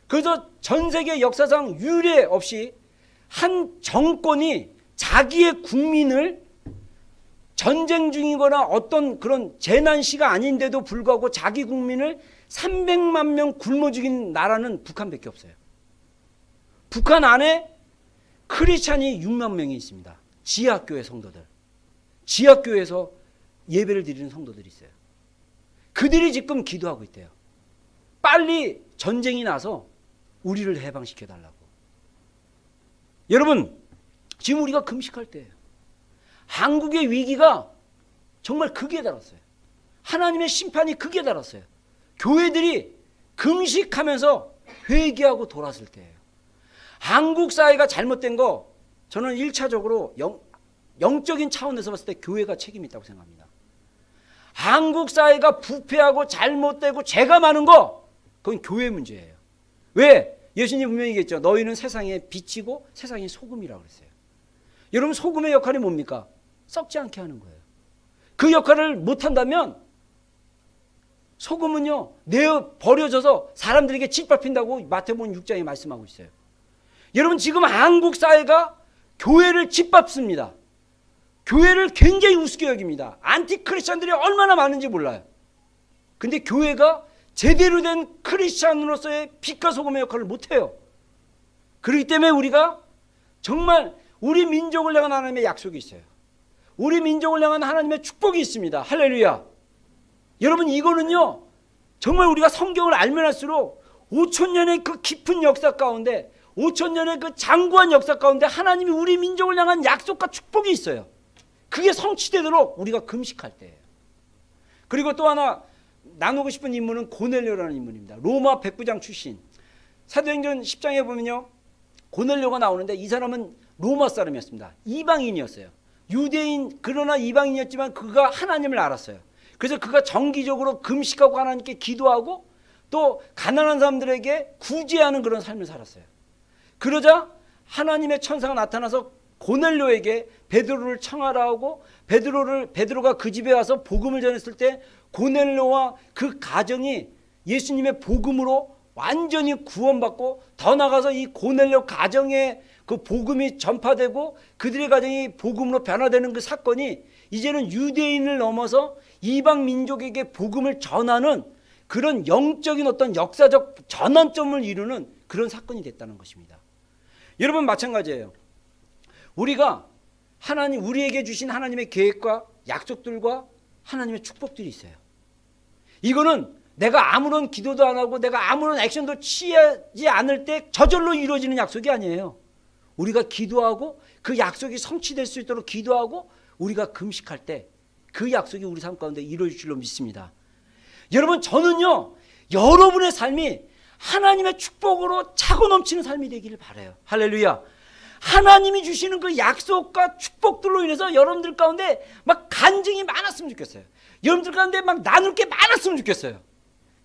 그래서 전 세계 역사상 유례 없이 한 정권이 자기의 국민을 전쟁 중이거나 어떤 그런 재난시가 아닌데도 불구하고 자기 국민을 300만 명 굶어 죽인 나라는 북한밖에 없어요. 북한 안에 크리스찬이 6만 명이 있습니다. 지하교회 성도들. 지하교회에서 예배를 드리는 성도들이 있어요. 그들이 지금 기도하고 있대요. 빨리 전쟁이 나서 우리를 해방시켜 달라고. 여러분, 지금 우리가 금식할 때예요. 한국의 위기가 정말 극에 달았어요. 하나님의 심판이 극에 달았어요. 교회들이 금식하면서 회개하고 돌아설 때예요. 한국 사회가 잘못된 거 저는 1차적으로 영적인 차원에서 봤을 때 교회가 책임이 있다고 생각합니다. 한국 사회가 부패하고 잘못되고 죄가 많은 거 그건 교회 문제예요. 왜? 예수님 분명히 얘기했죠. 너희는 세상의 빛이고 세상의 소금이라고 그랬어요. 여러분 소금의 역할이 뭡니까? 썩지 않게 하는 거예요. 그 역할을 못한다면 소금은요 내어 버려져서 사람들에게 짓밟힌다고 마태복음 6장에 말씀하고 있어요. 여러분 지금 한국 사회가 교회를 짓밟습니다. 교회를 굉장히 우습게 여깁니다. 안티크리스찬들이 얼마나 많은지 몰라요. 근데 교회가 제대로 된 크리스찬으로서의 빛과 소금의 역할을 못해요. 그렇기 때문에 우리가 정말 우리 민족을 향한 하나님의 약속이 있어요. 우리 민족을 향한 하나님의 축복이 있습니다. 할렐루야. 여러분 이거는요 정말 우리가 성경을 알면 할수록 5,000년의 그 깊은 역사 가운데 5,000년의 그 장구한 역사 가운데 하나님이 우리 민족을 향한 약속과 축복이 있어요. 그게 성취되도록 우리가 금식할 때예요. 그리고 또 하나 나누고 싶은 인물은 고넬료라는 인물입니다. 로마 백부장 출신. 사도행전 10장에 보면요 고넬료가 나오는데 이 사람은 로마 사람이었습니다. 이방인이었어요. 유대인 그러나 이방인이었지만 그가 하나님을 알았어요. 그래서 그가 정기적으로 금식하고 하나님께 기도하고 또 가난한 사람들에게 구제하는 그런 삶을 살았어요. 그러자 하나님의 천사가 나타나서 고넬료에게 베드로를 청하라 하고 베드로가 그 집에 와서 복음을 전했을 때 고넬료와 그 가정이 예수님의 복음으로 완전히 구원받고 더 나아가서 이 고넬료 가정에 그 복음이 전파되고 그들의 가정이 복음으로 변화되는 그 사건이 이제는 유대인을 넘어서 이방 민족에게 복음을 전하는 그런 영적인 어떤 역사적 전환점을 이루는 그런 사건이 됐다는 것입니다. 여러분 마찬가지예요. 우리가 하나님 우리에게 주신 하나님의 계획과 약속들과 하나님의 축복들이 있어요. 이거는 내가 아무런 기도도 안 하고 내가 아무런 액션도 취하지 않을 때 저절로 이루어지는 약속이 아니에요. 우리가 기도하고 그 약속이 성취될 수 있도록 기도하고 우리가 금식할 때 그 약속이 우리 삶 가운데 이루어질 줄로 믿습니다. 여러분 저는요 여러분의 삶이 하나님의 축복으로 차고 넘치는 삶이 되기를 바라요. 할렐루야. 하나님이 주시는 그 약속과 축복들로 인해서 여러분들 가운데 막 간증이 많았으면 좋겠어요. 여러분들 가운데 막 나눌 게 많았으면 좋겠어요.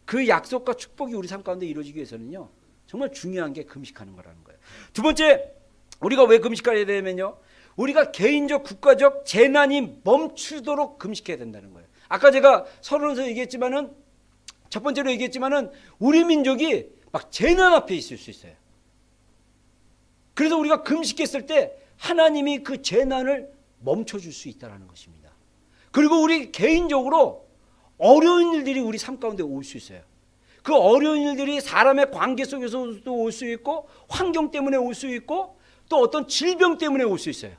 그 약속과 축복이 우리 삶 가운데 이루어지기 위해서는요 정말 중요한 게 금식하는 거라는 거예요. 두 번째 우리가 왜 금식해야 되냐면요 우리가 개인적 국가적 재난이 멈추도록 금식해야 된다는 거예요. 아까 제가 서론에서 얘기했지만은 첫 번째로 얘기했지만은 우리 민족이 막 재난 앞에 있을 수 있어요. 그래서 우리가 금식했을 때 하나님이 그 재난을 멈춰줄 수 있다는 것입니다. 그리고 우리 개인적으로 어려운 일들이 우리 삶 가운데 올 수 있어요. 그 어려운 일들이 사람의 관계 속에서도 올 수 있고 환경 때문에 올 수 있고 또 어떤 질병 때문에 올 수 있어요.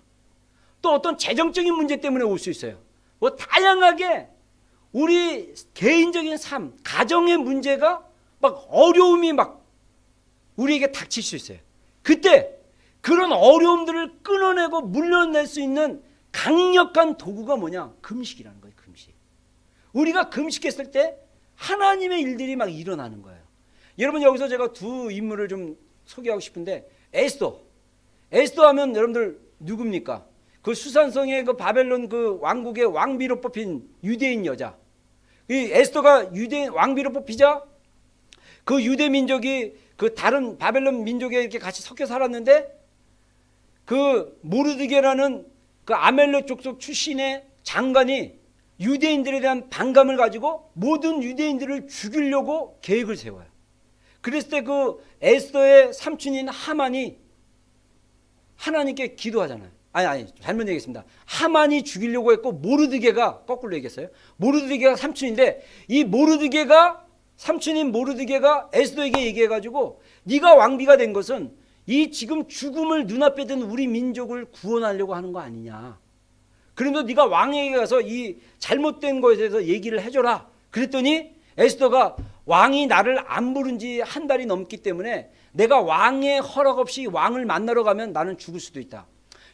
또 어떤 재정적인 문제 때문에 올 수 있어요. 뭐 다양하게 우리 개인적인 삶, 가정의 문제가 막 어려움이 막 우리에게 닥칠 수 있어요. 그때 그런 어려움들을 끊어내고 물려낼 수 있는 강력한 도구가 뭐냐? 금식이라는 거예요. 금식. 우리가 금식했을 때 하나님의 일들이 막 일어나는 거예요. 여러분, 여기서 제가 두 인물을 좀 소개하고 싶은데, 에스더 하면 여러분들 누굽니까? 그 수산성의 그 바벨론 그 왕국의 왕비로 뽑힌 유대인 여자. 이 에스더가 유대인 왕비로 뽑히자 그 유대 민족이 그 다른 바벨론 민족에 이렇게 같이 섞여 살았는데, 그 모르드게라는 그 아멜렉 족속 출신의 장관이 유대인들에 대한 반감을 가지고 모든 유대인들을 죽이려고 계획을 세워요. 그랬을 때 그 에스더의 삼촌인 하만이 하나님께 기도하잖아요. 아니 잘못 얘기했습니다. 하만이 죽이려고 했고 모르드게가, 거꾸로 얘기했어요. 모르드게가 삼촌인데, 이 모르드게가, 삼촌인 모르드게가 에스더에게 얘기해가지고, 네가 왕비가 된 것은 이 지금 죽음을 눈앞에 둔 우리 민족을 구원하려고 하는 거 아니냐. 그러면서 네가 왕에게 가서 이 잘못된 것에 대해서 얘기를 해줘라. 그랬더니 에스더가 왕이 나를 안 부른 지 한 달이 넘기 때문에 내가 왕의 허락 없이 왕을 만나러 가면 나는 죽을 수도 있다.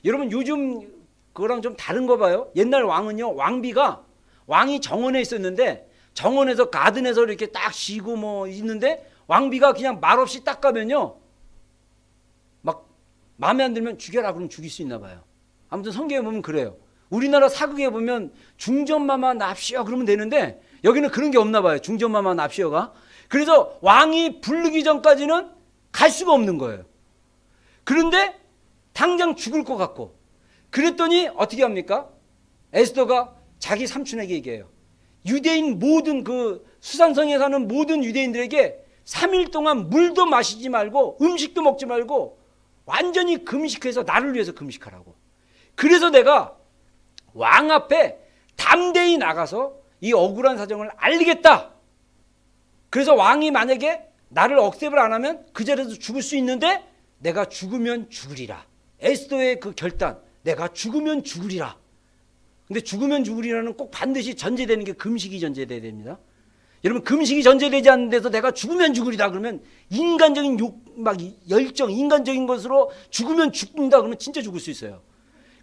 여러분, 요즘 그거랑 좀 다른 거 봐요. 옛날 왕은요, 왕비가, 왕이 정원에 있었는데 정원에서 가든에서 이렇게 딱 쉬고 뭐 있는데, 왕비가 그냥 말없이 딱 가면요, 막 마음에 안 들면 죽여라 그러면 죽일 수 있나 봐요. 아무튼 성경에 보면 그래요. 우리나라 사극에 보면 중전마마 납시어 그러면 되는데, 여기는 그런 게 없나 봐요. 중전마마 납시어가. 그래서 왕이 부르기 전까지는 갈 수가 없는 거예요. 그런데 당장 죽을 것 같고, 그랬더니 어떻게 합니까? 에스더가 자기 삼촌에게 얘기해요. 유대인 모든 그 수산성에 사는 모든 유대인들에게 3일 동안 물도 마시지 말고 음식도 먹지 말고 완전히 금식해서 나를 위해서 금식하라고. 그래서 내가 왕 앞에 담대히 나가서 이 억울한 사정을 알리겠다. 그래서 왕이 만약에 나를 억셉을 안 하면 그 자리에서 죽을 수 있는데, 내가 죽으면 죽으리라. 에스더의 그 결단, 내가 죽으면 죽으리라. 근데 죽으면 죽으리라는 꼭 반드시 전제되는 게 금식이 전제돼야 됩니다. 여러분, 금식이 전제되지 않는 데서 내가 죽으면 죽으리다 그러면 인간적인 막 열정, 인간적인 것으로 죽으면 죽는다 그러면 진짜 죽을 수 있어요.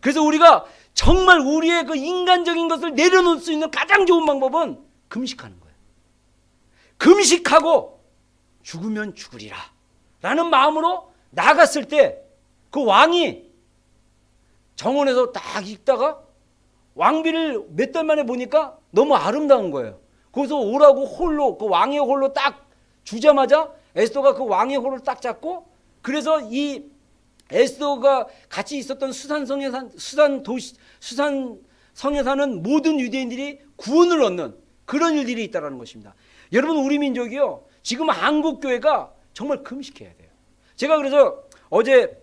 그래서 우리가 정말 우리의 그 인간적인 것을 내려놓을 수 있는 가장 좋은 방법은 금식하는 거예요. 금식하고 죽으면 죽으리라 라는 마음으로 나갔을 때, 그 왕이 정원에서 딱 있다가 왕비를 몇 달 만에 보니까 너무 아름다운 거예요. 거기서 오라고 홀로, 그 왕의 홀로 딱 주자마자 에스더가 그 왕의 홀을 딱 잡고, 그래서 이 에스더가 같이 있었던 수산성에 사는 모든 유대인들이 구원을 얻는 그런 일들이 있다는 것입니다. 여러분, 우리 민족이요, 지금 한국 교회가 정말 금식해야 돼요. 제가 그래서 어제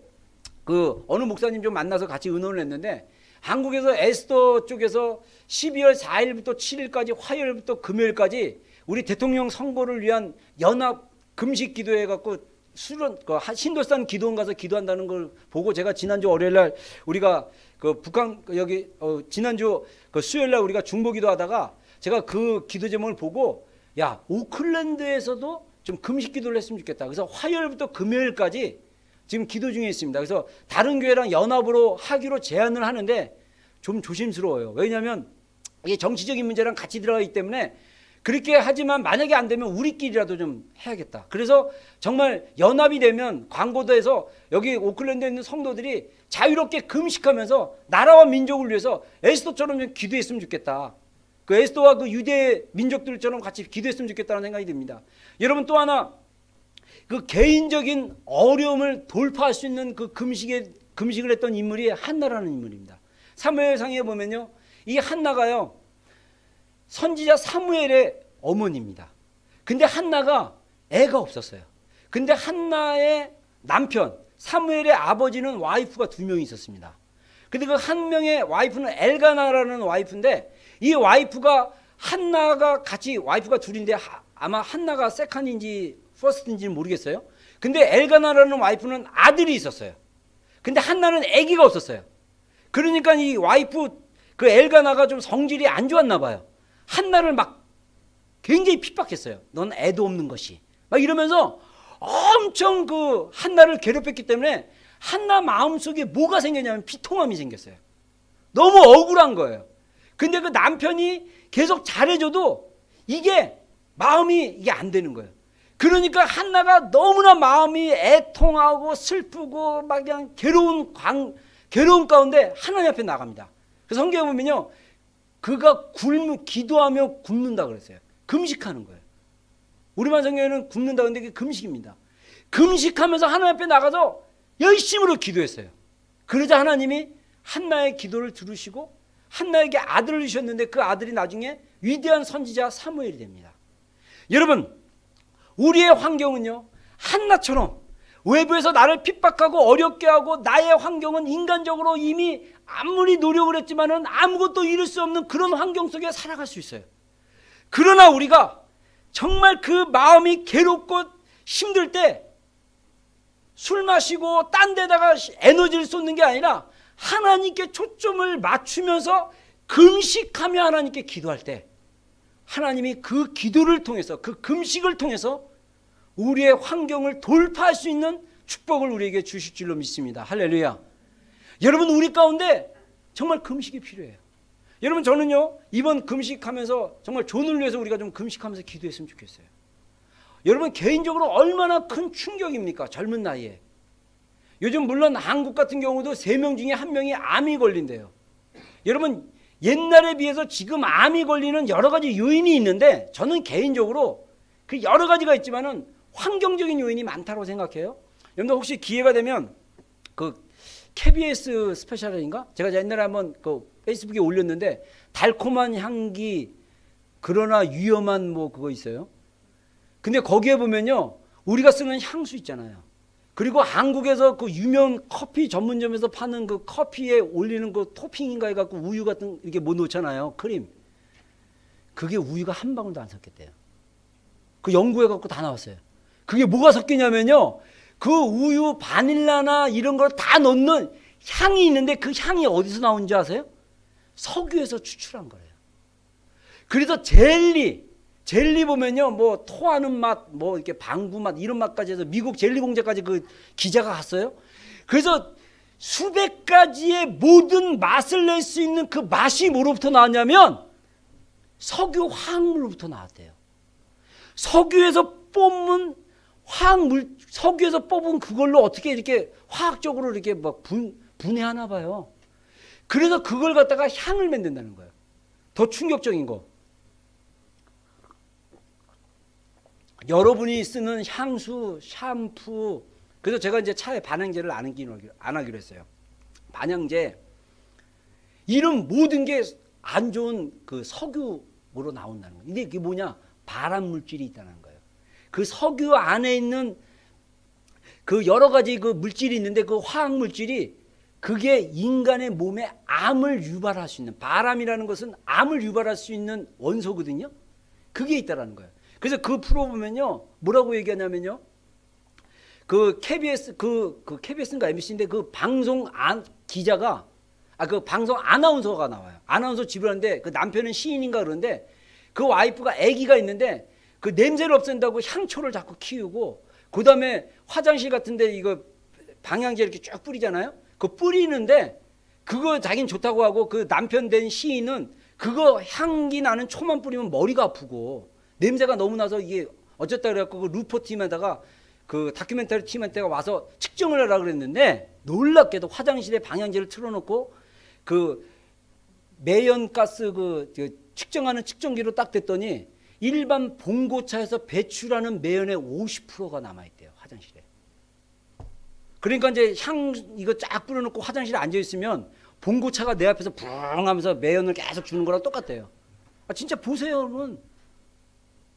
그 어느 목사님 좀 만나서 같이 의논을 했는데, 한국에서 에스더 쪽에서 12월 4일부터 7일까지, 화요일부터 금요일까지 우리 대통령 선거를 위한 연합 금식 기도해 갖고 신도산 기도원 가서 기도한다는 걸 보고, 제가 지난주 월요일날 우리가 그 북한 여기 지난주 그 수요일날 우리가 중보기도 하다가 제가 그 기도 제목을 보고, 야, 오클랜드에서도 좀 금식 기도를 했으면 좋겠다. 그래서 화요일부터 금요일까지 지금 기도 중에 있습니다. 그래서 다른 교회랑 연합으로 하기로 제안을 하는데 좀 조심스러워요. 왜냐하면 이게 정치적인 문제랑 같이 들어가기 때문에 그렇게 하지만 만약에 안 되면 우리끼리라도 좀 해야겠다. 그래서 정말 연합이 되면 광고도에서 여기 오클랜드에 있는 성도들이 자유롭게 금식하면서 나라와 민족을 위해서 에스더처럼 좀 기도했으면 좋겠다. 그 에스더와 그 유대 민족들처럼 같이 기도했으면 좋겠다는 생각이 듭니다. 여러분, 또 하나, 그 개인적인 어려움을 돌파할 수 있는 그 금식을 했던 인물이 한나라는 인물입니다. 사무엘상에 보면요, 이 한나가요, 선지자 사무엘의 어머니입니다. 근데 한나가 애가 없었어요. 근데 한나의 남편 사무엘의 아버지는 와이프가 2명이 있었습니다. 근데 그 한 명의 와이프는 엘가나라는 와이프인데, 이 와이프가 한나가 같이, 와이프가 둘인데 아마 한나가 세컨인지 퍼스트인지는 모르겠어요. 근데 엘가나라는 와이프는 아들이 있었어요. 근데 한나는 아기가 없었어요. 그러니까 이 와이프 그 엘가나가 좀 성질이 안 좋았나 봐요. 한나를 막 굉장히 핍박했어요. 넌 애도 없는 것이 막 이러면서 엄청 그 한나를 괴롭혔기 때문에 한나 마음속에 뭐가 생겼냐면 비통함이 생겼어요. 너무 억울한 거예요. 근데 그 남편이 계속 잘해줘도 이게 마음이 이게 안 되는 거예요. 그러니까 한나가 너무나 마음이 애통하고 슬프고 막 그냥 괴로운 가운데 하나님 앞에 나갑니다. 그 성경에 보면요, 그가 기도하며 굶는다 그랬어요. 금식하는 거예요. 우리만 성경에는 굶는다 그런데 그게 금식입니다. 금식하면서 하나님 앞에 나가서 열심으로 기도했어요. 그러자 하나님이 한나의 기도를 들으시고 한나에게 아들을 주셨는데 그 아들이 나중에 위대한 선지자 사무엘이 됩니다. 여러분, 우리의 환경은요, 한나처럼 외부에서 나를 핍박하고 어렵게 하고 나의 환경은 인간적으로 이미 아무리 노력을 했지만은 아무것도 이룰 수 없는 그런 환경 속에 살아갈 수 있어요. 그러나 우리가 정말 그 마음이 괴롭고 힘들 때 술 마시고 딴 데다가 에너지를 쏟는 게 아니라 하나님께 초점을 맞추면서 금식하며 하나님께 기도할 때 하나님이 그 기도를 통해서 그 금식을 통해서 우리의 환경을 돌파할 수 있는 축복을 우리에게 주실 줄로 믿습니다. 할렐루야. 여러분, 우리 가운데 정말 금식이 필요해요. 여러분, 저는요 이번 금식하면서 정말 존을 위해서 우리가 좀 금식하면서 기도했으면 좋겠어요. 여러분, 개인적으로 얼마나 큰 충격입니까? 젊은 나이에. 요즘 물론 한국 같은 경우도 3명 중에 1명이 암이 걸린대요. 여러분, 옛날에 비해서 지금 암이 걸리는 여러 가지 요인이 있는데 저는 개인적으로 그 여러 가지가 있지만은 환경적인 요인이 많다고 생각해요. 여러분들 혹시 기회가 되면 그 KBS 스페셜인가? 제가 옛날에 한번 그 페이스북에 올렸는데 달콤한 향기 그러나 위험한 뭐 그거 있어요. 근데 거기에 보면요, 우리가 쓰는 향수 있잖아요. 그리고 한국에서 그 유명 커피 전문점에서 파는 그 커피에 올리는 그 토핑인가 해갖고 우유 같은 이렇게 뭐 넣잖아요. 크림. 그게 우유가 한 방울도 안 섞였대요. 그 연구해갖고 다 나왔어요. 그게 뭐가 섞이냐면요, 그 우유 바닐라나 이런 걸 다 넣는 향이 있는데 그 향이 어디서 나온지 아세요? 석유에서 추출한 거예요. 그래서 젤리 보면요, 뭐 토하는 맛, 뭐 이렇게 방구 맛 이런 맛까지 해서 미국 젤리 공장까지 그 기자가 갔어요. 그래서 수백 가지의 모든 맛을 낼 수 있는 그 맛이 뭐로부터 나왔냐면 석유 화학물로부터 나왔대요. 석유에서 뽑은 석유에서 뽑은 그걸로 어떻게 이렇게 화학적으로 이렇게 막 분해하나 봐요. 그래서 그걸 갖다가 향을 만든다는 거예요. 더 충격적인 거. 여러분이 쓰는 향수, 샴푸, 그래서 제가 이제 차에 반향제를 안 하기로 했어요. 반향제, 이런 모든 게 안 좋은 그 석유로 나온다는 거예요. 근데 이게 뭐냐? 발암 물질이 있다는 거예요. 그 석유 안에 있는 그 여러 가지 그 물질이 있는데 그 화학 물질이 그게 인간의 몸에 암을 유발할 수 있는, 바람이라는 것은 암을 유발할 수 있는 원소거든요. 그게 있다라는 거예요. 그래서 그 프로 보면요, 뭐라고 얘기하냐면요, 그 KBS 그 KBS인가 MBC인데 그 방송 기자가 그 방송 아나운서가 나와요. 아나운서 집을 하는데 그 남편은 시인인가 그러는데 그 와이프가 아기가 있는데 그 냄새를 없앤다고 향초를 자꾸 키우고, 그 다음에 화장실 같은데 이거 방향제 이렇게 쭉 뿌리잖아요. 그 뿌리는데 그거 자기는 좋다고 하고, 그 남편 된 시인은 그거 향기 나는 초만 뿌리면 머리가 아프고 냄새가 너무 나서 이게 어쨌다 그래갖고 그 루퍼 팀에다가 그 다큐멘터리 팀한테가 와서 측정을 하라 그랬는데, 놀랍게도 화장실에 방향제를 틀어놓고 그 매연가스 그 측정하는 측정기로 딱 댔더니 일반 봉고차에서 배출하는 매연의 50%가 남아있대요, 화장실에. 그러니까 이제 이거 쫙 뿌려놓고 화장실에 앉아있으면 봉고차가 내 앞에서 붕 하면서 매연을 계속 주는 거랑 똑같대요. 진짜 보세요, 여러분.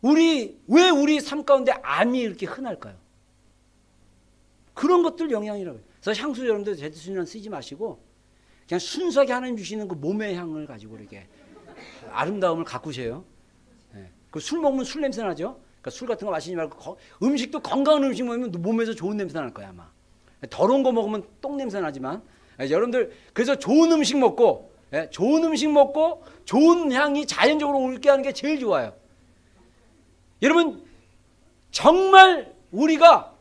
왜 우리 삶 가운데 암이 이렇게 흔할까요? 그런 것들 영향이라고요. 그래서 향수 여러분들 제트순이랑 쓰지 마시고 그냥 순수하게 하나님 주시는 그 몸의 향을 가지고 이렇게 아름다움을 가꾸세요. 네. 그 술 먹으면 술 냄새 나죠? 그러니까 술 같은 거 마시지 말고 음식도 건강한 음식 먹으면 몸에서 좋은 냄새 날 거야 아마. 더러운 거 먹으면 똥 냄새 나지만 여러분들 그래서 좋은 음식 먹고 좋은 음식 먹고 좋은 향이 자연적으로 올게 하는 게 제일 좋아요. 여러분 정말 우리가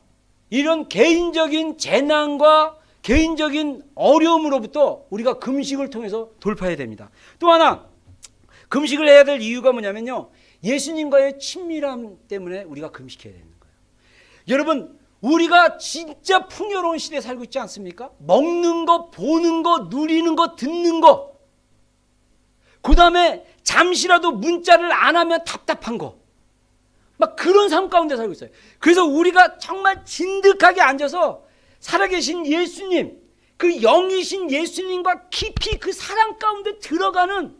이런 개인적인 재난과 개인적인 어려움으로부터 우리가 금식을 통해서 돌파해야 됩니다. 또 하나 금식을 해야 될 이유가 뭐냐면요, 예수님과의 친밀함 때문에 우리가 금식해야 되는 거예요. 여러분 우리가 진짜 풍요로운 시대에 살고 있지 않습니까? 먹는 거, 보는 거, 누리는 거, 듣는 거, 그 다음에 잠시라도 문자를 안 하면 답답한 거, 막 그런 삶 가운데 살고 있어요. 그래서 우리가 정말 진득하게 앉아서 살아계신 예수님, 그 영이신 예수님과 깊이 그 사랑 가운데 들어가는,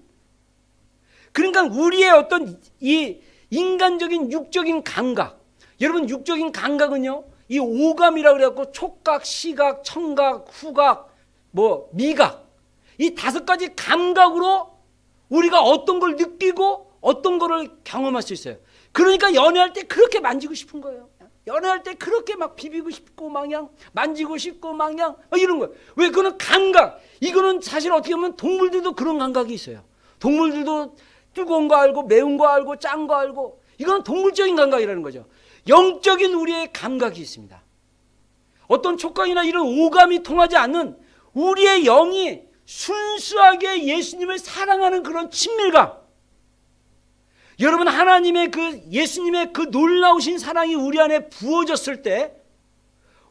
그러니까 우리의 어떤 이 인간적인 육적인 감각, 여러분 육적인 감각은요, 이 오감이라고 그래갖고 촉각, 시각, 청각, 후각, 뭐 미각, 이 5가지 감각으로 우리가 어떤 걸 느끼고 어떤 거를 경험할 수 있어요. 그러니까 연애할 때 그렇게 만지고 싶은 거예요. 연애할 때 그렇게 막 비비고 싶고 막냥 만지고 싶고 막냥 이런 거예요. 왜? 그거는 감각. 이거는 사실 어떻게 보면 동물들도 그런 감각이 있어요. 동물들도 뜨거운 거 알고 매운 거 알고 짠 거 알고, 이건 동물적인 감각이라는 거죠. 영적인 우리의 감각이 있습니다. 어떤 촉각이나 이런 오감이 통하지 않는 우리의 영이 순수하게 예수님을 사랑하는 그런 친밀감. 여러분 하나님의 그 예수님의 그 놀라우신 사랑이 우리 안에 부어졌을 때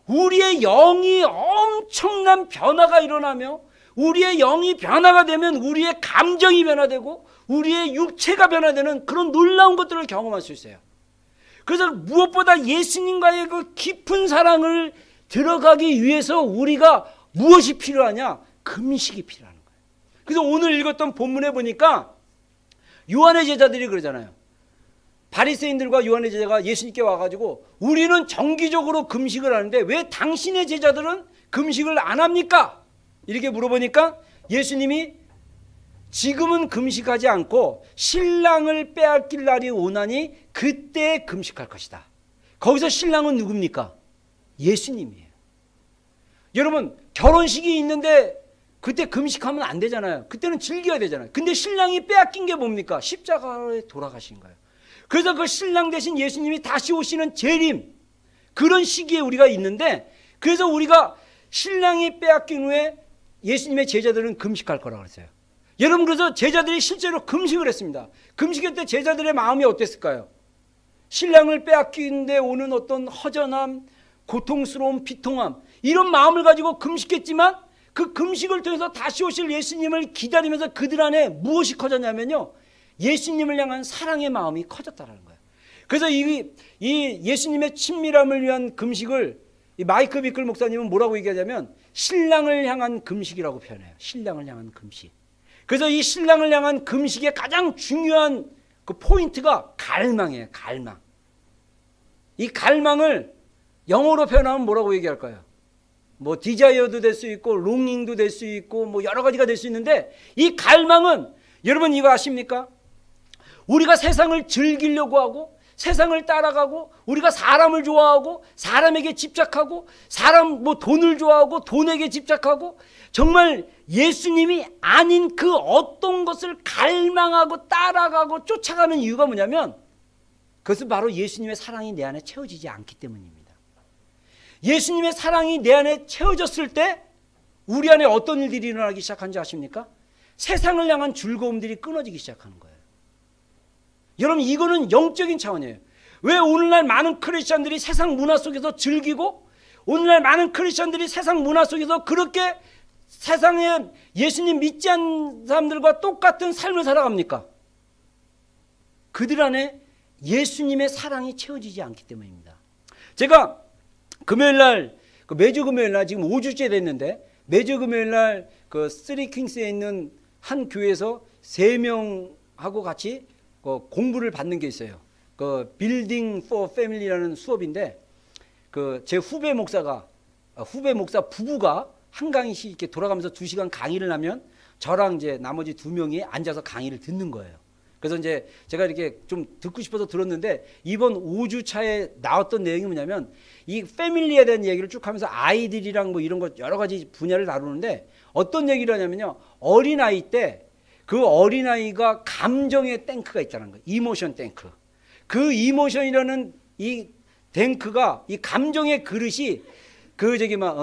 우리의 영이 엄청난 변화가 일어나며, 우리의 영이 변화가 되면 우리의 감정이 변화되고 우리의 육체가 변화되는 그런 놀라운 것들을 경험할 수 있어요. 그래서 무엇보다 예수님과의 그 깊은 사랑을 들어가기 위해서 우리가 무엇이 필요하냐? 금식이 필요한 거예요. 그래서 오늘 읽었던 본문에 보니까 요한의 제자들이 그러잖아요. 바리새인들과 요한의 제자가 예수님께 와가지고 우리는 정기적으로 금식을 하는데 왜 당신의 제자들은 금식을 안 합니까? 이렇게 물어보니까 예수님이 지금은 금식하지 않고 신랑을 빼앗길 날이 오나니 그때 금식할 것이다. 거기서 신랑은 누굽니까? 예수님이에요. 여러분 결혼식이 있는데 그때 금식하면 안 되잖아요. 그때는 즐겨야 되잖아요. 근데 신랑이 빼앗긴 게 뭡니까? 십자가에 돌아가신 거예요. 그래서 그 신랑 대신 예수님이 다시 오시는 재림, 그런 시기에 우리가 있는데, 그래서 우리가 신랑이 빼앗긴 후에 예수님의 제자들은 금식할 거라고 그랬어요. 여러분 그래서 제자들이 실제로 금식을 했습니다. 금식할 때 제자들의 마음이 어땠을까요? 신랑을 빼앗기는데 오는 어떤 허전함, 고통스러움, 비통함, 이런 마음을 가지고 금식했지만 그 금식을 통해서 다시 오실 예수님을 기다리면서 그들 안에 무엇이 커졌냐면요, 예수님을 향한 사랑의 마음이 커졌다는 거예요. 그래서 이 예수님의 친밀함을 위한 금식을 이 마이크 비클 목사님은 뭐라고 얘기하냐면 신랑을 향한 금식이라고 표현해요. 신랑을 향한 금식. 그래서 이 신랑을 향한 금식의 가장 중요한 그 포인트가 갈망이에요. 갈망. 이 갈망을 영어로 표현하면 뭐라고 얘기할까요? 뭐 디자이어도 될 수 있고 롱잉도 될 수 있고 뭐 여러 가지가 될 수 있는데, 이 갈망은 여러분 이거 아십니까? 우리가 세상을 즐기려고 하고 세상을 따라가고 우리가 사람을 좋아하고 사람에게 집착하고 사람 뭐 돈을 좋아하고 돈에게 집착하고 정말 예수님이 아닌 그 어떤 것을 갈망하고 따라가고 쫓아가는 이유가 뭐냐면 그것은 바로 예수님의 사랑이 내 안에 채워지지 않기 때문입니다. 예수님의 사랑이 내 안에 채워졌을 때 우리 안에 어떤 일들이 일어나기 시작한지 아십니까? 세상을 향한 즐거움들이 끊어지기 시작하는 거예요. 여러분 이거는 영적인 차원이에요. 왜 오늘날 많은 크리스천들이 세상 문화 속에서 즐기고 오늘날 많은 크리스천들이 세상 문화 속에서 그렇게 세상에 예수님 믿지 않는 사람들과 똑같은 삶을 살아갑니까? 그들 안에 예수님의 사랑이 채워지지 않기 때문입니다. 제가 금요일날 매주 금요일날 지금 5주째 됐는데 매주 금요일날 그 쓰리킹스에 있는 한 교회에서 3명하고 같이 공부를 받는 게 있어요. 그 빌딩 포 패밀리라는 수업인데 그 제 후배 목사 부부가 한 강의씩 이렇게 돌아가면서 2시간 강의를 하면 저랑 이제 나머지 2명이 앉아서 강의를 듣는 거예요. 그래서 이제 제가 이렇게 좀 듣고 싶어서 들었는데 이번 5주차에 나왔던 내용이 뭐냐면 이 패밀리에 대한 얘기를 쭉 하면서 아이들이랑 뭐 이런 것 여러 가지 분야를 다루는데 어떤 얘기를 하냐면요. 어린아이 때 그 어린아이가 감정의 탱크가 있다는 거예요. 이모션 탱크. 그 이모션이라는 이 탱크가 이 감정의 그릇이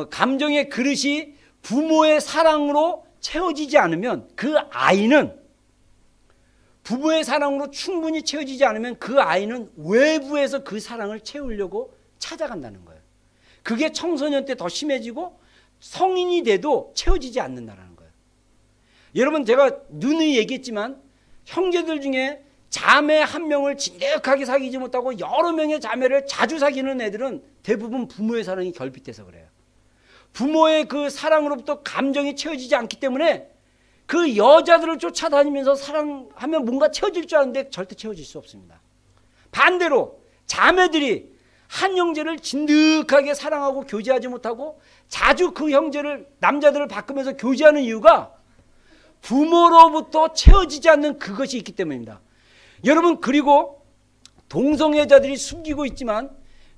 감정의 그릇이 부모의 사랑으로 채워지지 않으면 그 아이는 부모의 사랑으로 충분히 채워지지 않으면 그 아이는 외부에서 그 사랑을 채우려고 찾아간다는 거예요. 그게 청소년 때 더 심해지고 성인이 돼도 채워지지 않는다는 거예요. 여러분 제가 누누이 얘기했지만 형제들 중에 자매 한 명을 진득하게 사귀지 못하고 여러 명의 자매를 자주 사귀는 애들은 대부분 부모의 사랑이 결핍돼서 그래요. 부모의 그 사랑으로부터 감정이 채워지지 않기 때문에 그 여자들을 쫓아다니면서 사랑하면 뭔가 채워질 줄 아는데 절대 채워질 수 없습니다. 반대로 자매들이 한 형제를 진득하게 사랑하고 교제하지 못하고 자주 그 형제를 남자들을 바꾸면서 교제하는 이유가 부모로부터 채워지지 않는 그것이 있기 때문입니다. 여러분 그리고 동성애자들이 숨기고 있지만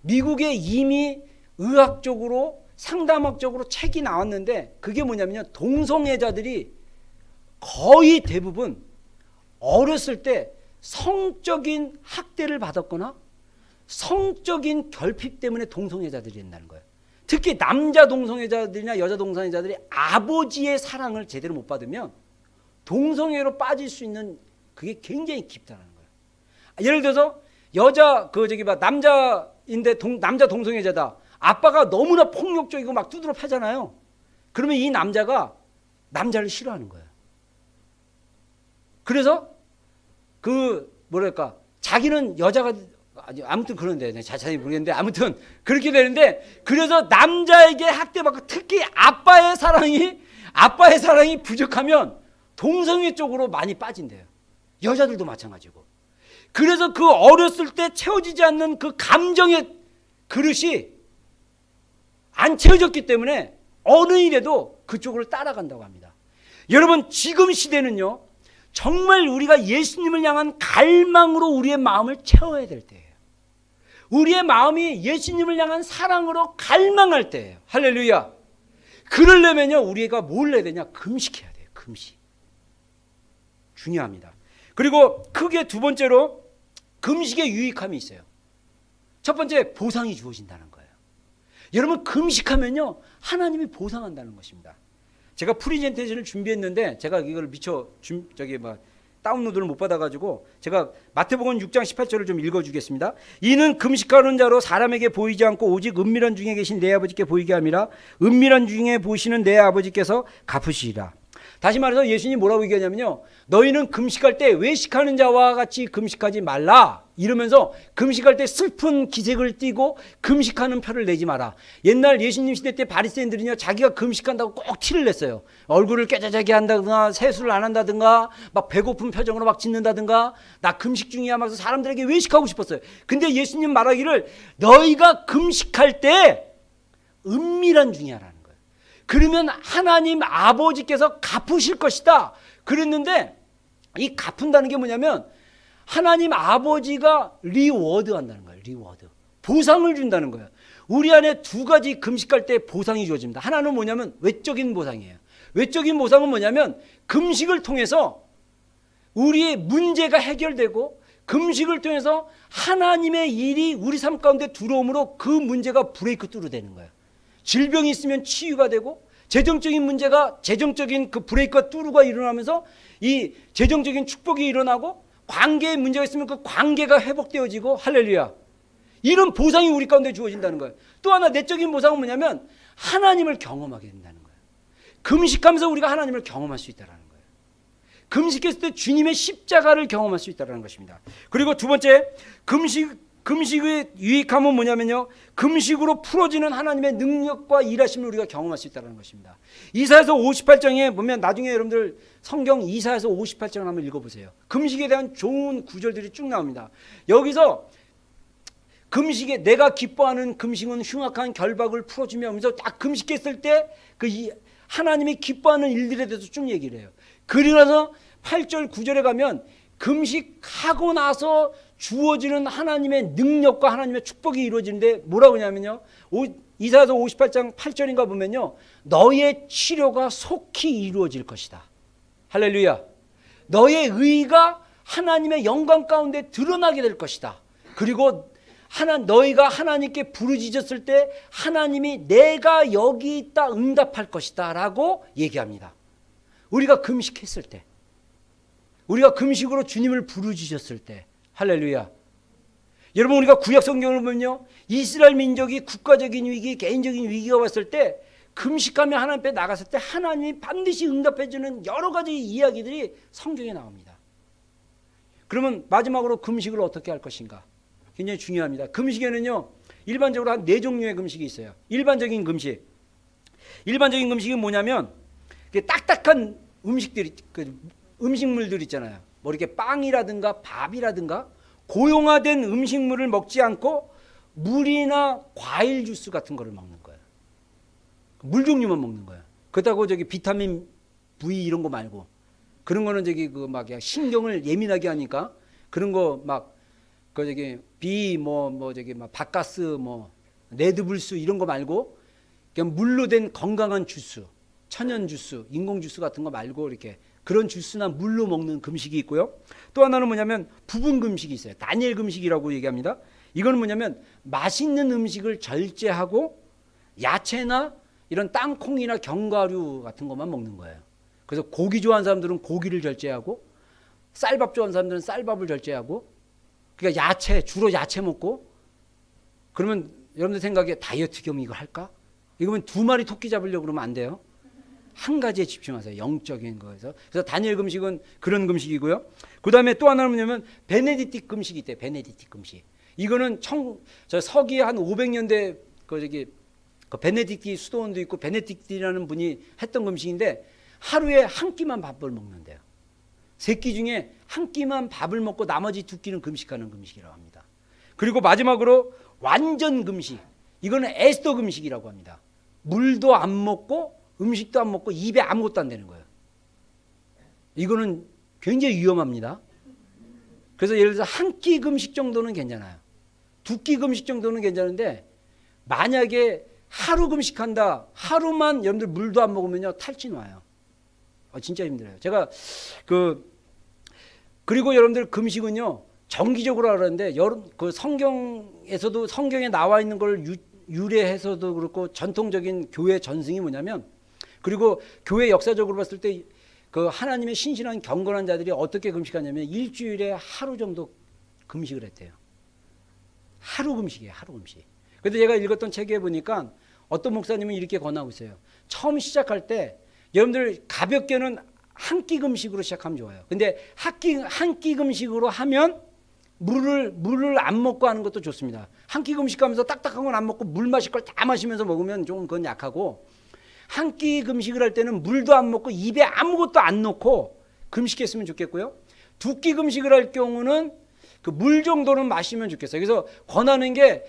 미국에 이미 의학적으로 상담학적으로 책이 나왔는데 그게 뭐냐면요. 동성애자들이 거의 대부분 어렸을 때 성적인 학대를 받았거나 성적인 결핍 때문에 동성애자들이 된다는 거예요. 특히 남자 동성애자들이나 여자 동성애자들이 아버지의 사랑을 제대로 못 받으면 동성애로 빠질 수 있는 그게 굉장히 깊다는 거예요. 예를 들어서 남자인데 남자 동성애자다. 아빠가 너무나 폭력적이고 막 두드러 패잖아요. 그러면 이 남자가 남자를 싫어하는 거예요. 그래서 자기는 여자가 아무튼 그런데 자세히 모르겠는데 아무튼 그렇게 되는데 그래서 남자에게 학대받고 특히 아빠의 사랑이 부족하면 동성애 쪽으로 많이 빠진대요. 여자들도 마찬가지고. 그래서 그 어렸을 때 채워지지 않는 그 감정의 그릇이 안 채워졌기 때문에 어른이 돼도 그쪽으로 따라간다고 합니다. 여러분 지금 시대는요. 정말 우리가 예수님을 향한 갈망으로 우리의 마음을 채워야 될 때예요. 우리의 마음이 예수님을 향한 사랑으로 갈망할 때예요. 할렐루야. 그러려면요. 우리가 뭘 해야 되냐? 금식해야 돼요. 금식. 중요합니다. 그리고 크게 두 번째로 금식의 유익함이 있어요. 첫 번째 보상이 주어진다는 거예요. 여러분 금식하면요. 하나님이 보상한다는 것입니다. 제가 프리젠테이션을 준비했는데 제가 이걸 다운로드를 못 받아가지고 제가 마태복음 6장 18절을 좀 읽어주겠습니다. 이는 금식하는 자로 사람에게 보이지 않고 오직 은밀한 중에 계신 내 아버지께 보이게 함이라. 은밀한 중에 보시는 내 아버지께서 갚으시리라. 다시 말해서 예수님이 뭐라고 얘기하냐면요. 너희는 금식할 때 외식하는 자와 같이 금식하지 말라. 이러면서 금식할 때 슬픈 기색을 띠고 금식하는 표를 내지 마라. 옛날 예수님 시대 때 바리새인들은요. 자기가 금식한다고 꼭 티를 냈어요. 얼굴을 깨자자게 한다든가 세수를 안 한다든가 막 배고픈 표정으로 막 짖는다든가 나 금식 중이야 막 사람들에게 외식하고 싶었어요. 근데 예수님 말하기를 너희가 금식할 때 은밀한 중에 하라는 거예요. 그러면 하나님 아버지께서 갚으실 것이다. 그랬는데 이 갚은다는 게 뭐냐면 하나님 아버지가 리워드 한다는 거예요. 리워드. 보상을 준다는 거예요. 우리 안에 두 가지 금식할 때 보상이 주어집니다. 하나는 뭐냐면 외적인 보상이에요. 외적인 보상은 뭐냐면 금식을 통해서 우리의 문제가 해결되고 금식을 통해서 하나님의 일이 우리 삶 가운데 들어오므로 그 문제가 브레이크 뚜루 되는 거예요. 질병이 있으면 치유가 되고 재정적인 문제가 재정적인 그 브레이크가 뚜루가 일어나면서 이 재정적인 축복이 일어나고 관계에 문제가 있으면 그 관계가 회복되어지고 할렐루야. 이런 보상이 우리 가운데 주어진다는 거예요. 또 하나 내적인 보상은 뭐냐면 하나님을 경험하게 된다는 거예요. 금식하면서 우리가 하나님을 경험할 수 있다는 거예요. 금식했을 때 주님의 십자가를 경험할 수 있다는 것입니다. 그리고 두 번째 금식의 유익함은 뭐냐면요. 금식으로 풀어지는 하나님의 능력과 일하심을 우리가 경험할 수 있다는 것입니다. 이사야서 58장에 보면 나중에 여러분들 성경 이사야서 58장을 한번 읽어보세요. 금식에 대한 좋은 구절들이 쭉 나옵니다. 여기서 금식에 내가 기뻐하는 금식은 흉악한 결박을 풀어주며 하면서 딱 금식했을 때 그 하나님이 기뻐하는 일들에 대해서 쭉 얘기를 해요. 그러나서 8절 9절에 가면 금식하고 나서 주어지는 하나님의 능력과 하나님의 축복이 이루어지는데 뭐라고 하냐면요. 이사야서 58장 8절인가 보면요. 너의 치료가 속히 이루어질 것이다. 할렐루야. 너의 의가 하나님의 영광 가운데 드러나게 될 것이다. 그리고 너희가 하나님께 부르짖었을 때 하나님이 내가 여기 있다 응답할 것이다 라고 얘기합니다. 우리가 금식했을 때, 우리가 금식으로 주님을 부르짖었을 때, 할렐루야. 여러분, 우리가 구약 성경을 보면요, 이스라엘 민족이 국가적인 위기, 개인적인 위기가 왔을 때 금식하며 하나님 앞에 나갔을 때 하나님이 반드시 응답해 주는 여러 가지 이야기들이 성경에 나옵니다. 그러면 마지막으로 금식을 어떻게 할 것인가? 굉장히 중요합니다. 금식에는요, 일반적으로 한 4종류의 금식이 있어요. 일반적인 금식이 뭐냐면 딱딱한 음식물들 있잖아요. 뭐 이렇게 빵이라든가 밥이라든가 고용화된 음식물을 먹지 않고 물이나 과일 주스 같은 거를 먹는 거예요. 물 종류만 먹는 거예요. 그렇다고 비타민 V 이런 거 말고, 그런 거는 막 신경을 예민하게 하니까 그런 거 막 막 바카스 레드불스 이런 거 말고 그냥 물로 된 건강한 주스, 천연 주스, 인공 주스 같은 거 말고 이렇게 그런 주스나 물로 먹는 금식이 있고요. 또 하나는 뭐냐면 부분 금식이 있어요. 다니엘 금식이라고 얘기합니다. 이거는 뭐냐면 맛있는 음식을 절제하고 야채나 이런 땅콩이나 견과류 같은 것만 먹는 거예요. 그래서 고기 좋아하는 사람들은 고기를 절제하고 쌀밥 좋아하는 사람들은 쌀밥을 절제하고, 그러니까 주로 야채 먹고. 그러면 여러분들 생각에 다이어트 겸 이거 할까? 이거면 2마리 토끼 잡으려고 그러면 안 돼요. 한 가지에 집중하세요. 영적인 거에서. 그래서 다니엘 금식은 그런 금식이고요. 그 다음에 또 하나는 뭐냐면 베네딕트 금식이 있대요. 베네딕트 금식. 이거는 서기 한 500년대 그 베네딕트 수도원도 있고 베네딕트라는 분이 했던 금식인데 하루에 한 끼만 밥을 먹는데요. 3끼 중에 한 끼만 밥을 먹고 나머지 2끼는 금식하는 금식이라고 합니다. 그리고 마지막으로 완전 금식. 이거는 에스더 금식이라고 합니다. 물도 안 먹고 음식도 안 먹고 입에 아무것도 안 되는 거예요. 이거는 굉장히 위험합니다. 그래서 예를 들어서 한 끼 금식 정도는 괜찮아요. 2끼 금식 정도는 괜찮은데 만약에 하루 금식한다, 하루만 여러분들 물도 안 먹으면요 탈진 와요. 진짜 힘들어요. 제가 그리고 여러분들 금식은요 정기적으로 하는데 그 성경에서도 성경에 나와 있는 걸 유래해서도 그렇고 전통적인 교회 전승이 뭐냐면, 그리고 교회 역사적으로 봤을 때 그 하나님의 신실한 경건한 자들이 어떻게 금식하냐면 일주일에 하루 정도 금식을 했대요. 하루 금식이에요. 하루 금식. 그런데 제가 읽었던 책에 보니까 어떤 목사님은 이렇게 권하고 있어요. 처음 시작할 때 여러분들 가볍게는 한 끼 금식으로 시작하면 좋아요. 근데 한 끼 금식으로 하면 물을 안 먹고 하는 것도 좋습니다. 한 끼 금식하면서 딱딱한 건 안 먹고 물 마실 걸 다 마시면서 먹으면 좀 그건 약하고, 한 끼 금식을 할 때는 물도 안 먹고 입에 아무것도 안 넣고 금식했으면 좋겠고요. 2끼 금식을 할 경우는 그 물 정도는 마시면 좋겠어요. 그래서 권하는 게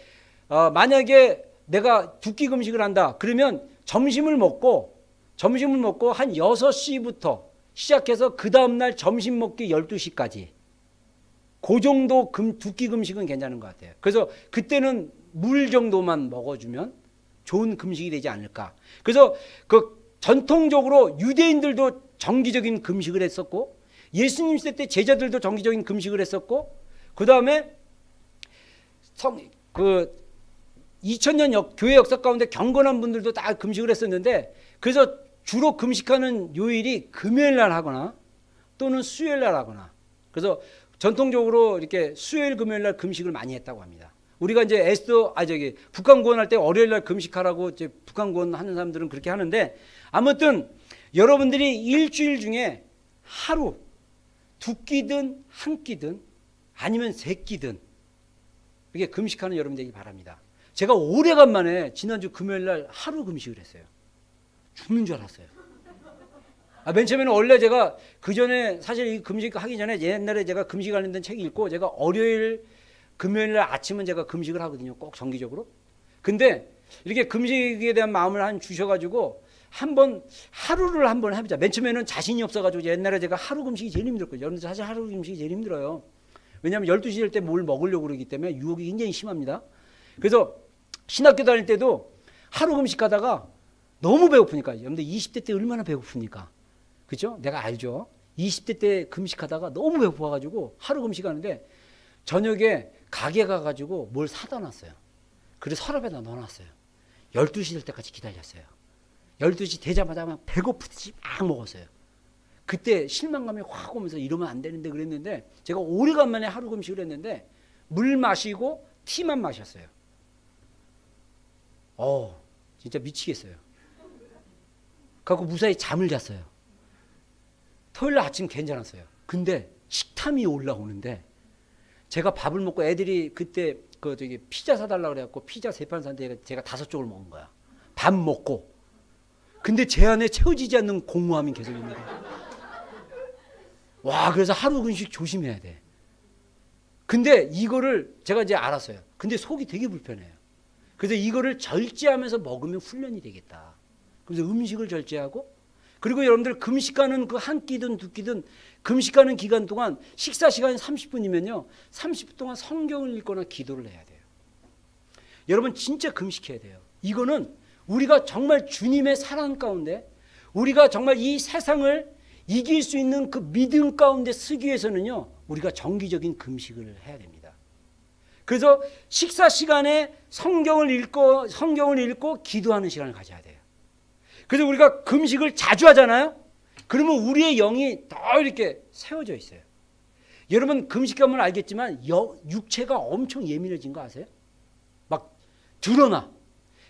만약에 내가 2끼 금식을 한다 그러면 점심을 먹고 한 6시부터 시작해서 그 다음날 점심 먹기 12시까지 그 정도 2끼 금식은 괜찮은 것 같아요. 그래서 그때는 물 정도만 먹어주면 좋은 금식이 되지 않을까. 그래서 전통적으로 유대인들도 정기적인 금식을 했었고, 예수님 시대 때 제자들도 정기적인 금식을 했었고, 그 다음에 2000년 교회 역사 가운데 경건한 분들도 다 금식을 했었는데, 그래서 주로 금식하는 요일이 금요일 날 하거나 또는 수요일 날 하거나, 그래서 전통적으로 이렇게 수요일 금요일 날 금식을 많이 했다고 합니다. 우리가 이제 북한 구원할 때 월요일 날 금식하라고 이제 북한 구원하는 사람들은 그렇게 하는데, 아무튼 여러분들이 일주일 중에 하루 2끼든 1끼든 아니면 3끼든 이렇게 금식하는 여러분 되기 바랍니다. 제가 오래간만에 지난주 금요일 날 하루 금식을 했어요. 죽는 줄 알았어요. 맨 처음에는 원래 제가 그 전에 사실 이 금식 하기 전에 옛날에 제가 금식 관련된 책 읽고 제가 금요일 날 아침은 제가 금식을 하거든요. 꼭 정기적으로. 근데 이렇게 금식에 대한 마음을 주셔가지고 한번 하루를 한번 해보자. 맨 처음에는 자신이 없어가지고 옛날에 제가 하루 금식이 제일 힘들었거든요. 여러분들 사실 하루 금식이 제일 힘들어요. 왜냐하면 12시 될 때 뭘 먹으려고 그러기 때문에 유혹이 굉장히 심합니다. 그래서 신학교 다닐 때도 하루 금식하다가 너무 배고프니까, 여러분들 20대 때 얼마나 배고프니까, 그죠? 내가 알죠. 20대 때 금식하다가 너무 배고파가지고 하루 금식하는데 저녁에 가게 가가지고 뭘 사다 놨어요. 그래서 서랍에다 넣어놨어요. 12시 될 때까지 기다렸어요. 12시 되자마자 막 배고프듯이 막 먹었어요. 그때 실망감이 확 오면서 이러면 안 되는데 그랬는데, 제가 오래간만에 하루 금식을 했는데 물 마시고 티만 마셨어요. 진짜 미치겠어요. 그래서 무사히 잠을 잤어요. 토요일 아침 괜찮았어요. 근데 식탐이 올라오는데, 제가 밥을 먹고 애들이 그때 피자 사달라고 그래갖고 피자 3판 샀는데 제가 5쪽을 먹은 거야. 밥 먹고. 근데 제 안에 채워지지 않는 공허함이 계속 있는 거야. 와, 그래서 하루 금식 조심해야 돼. 근데 이거를 제가 이제 알았어요. 근데 속이 되게 불편해요. 그래서 이거를 절제하면서 먹으면 훈련이 되겠다. 그래서 음식을 절제하고, 그리고 여러분들 금식하는 그 한 끼든 두 끼든 금식하는 기간 동안 식사 시간이 30분이면요. 30분 동안 성경을 읽거나 기도를 해야 돼요. 여러분 진짜 금식해야 돼요. 이거는 우리가 정말 주님의 사랑 가운데, 우리가 정말 이 세상을 이길 수 있는 그 믿음 가운데 서기 위해서는요, 우리가 정기적인 금식을 해야 됩니다. 그래서 식사 시간에 성경을 읽고 기도하는 시간을 가져야 돼요. 그래서 우리가 금식을 자주 하잖아요. 그러면 우리의 영이 더 이렇게 세워져 있어요. 여러분 금식하면 알겠지만 육체가 엄청 예민해진 거 아세요? 막 드러나.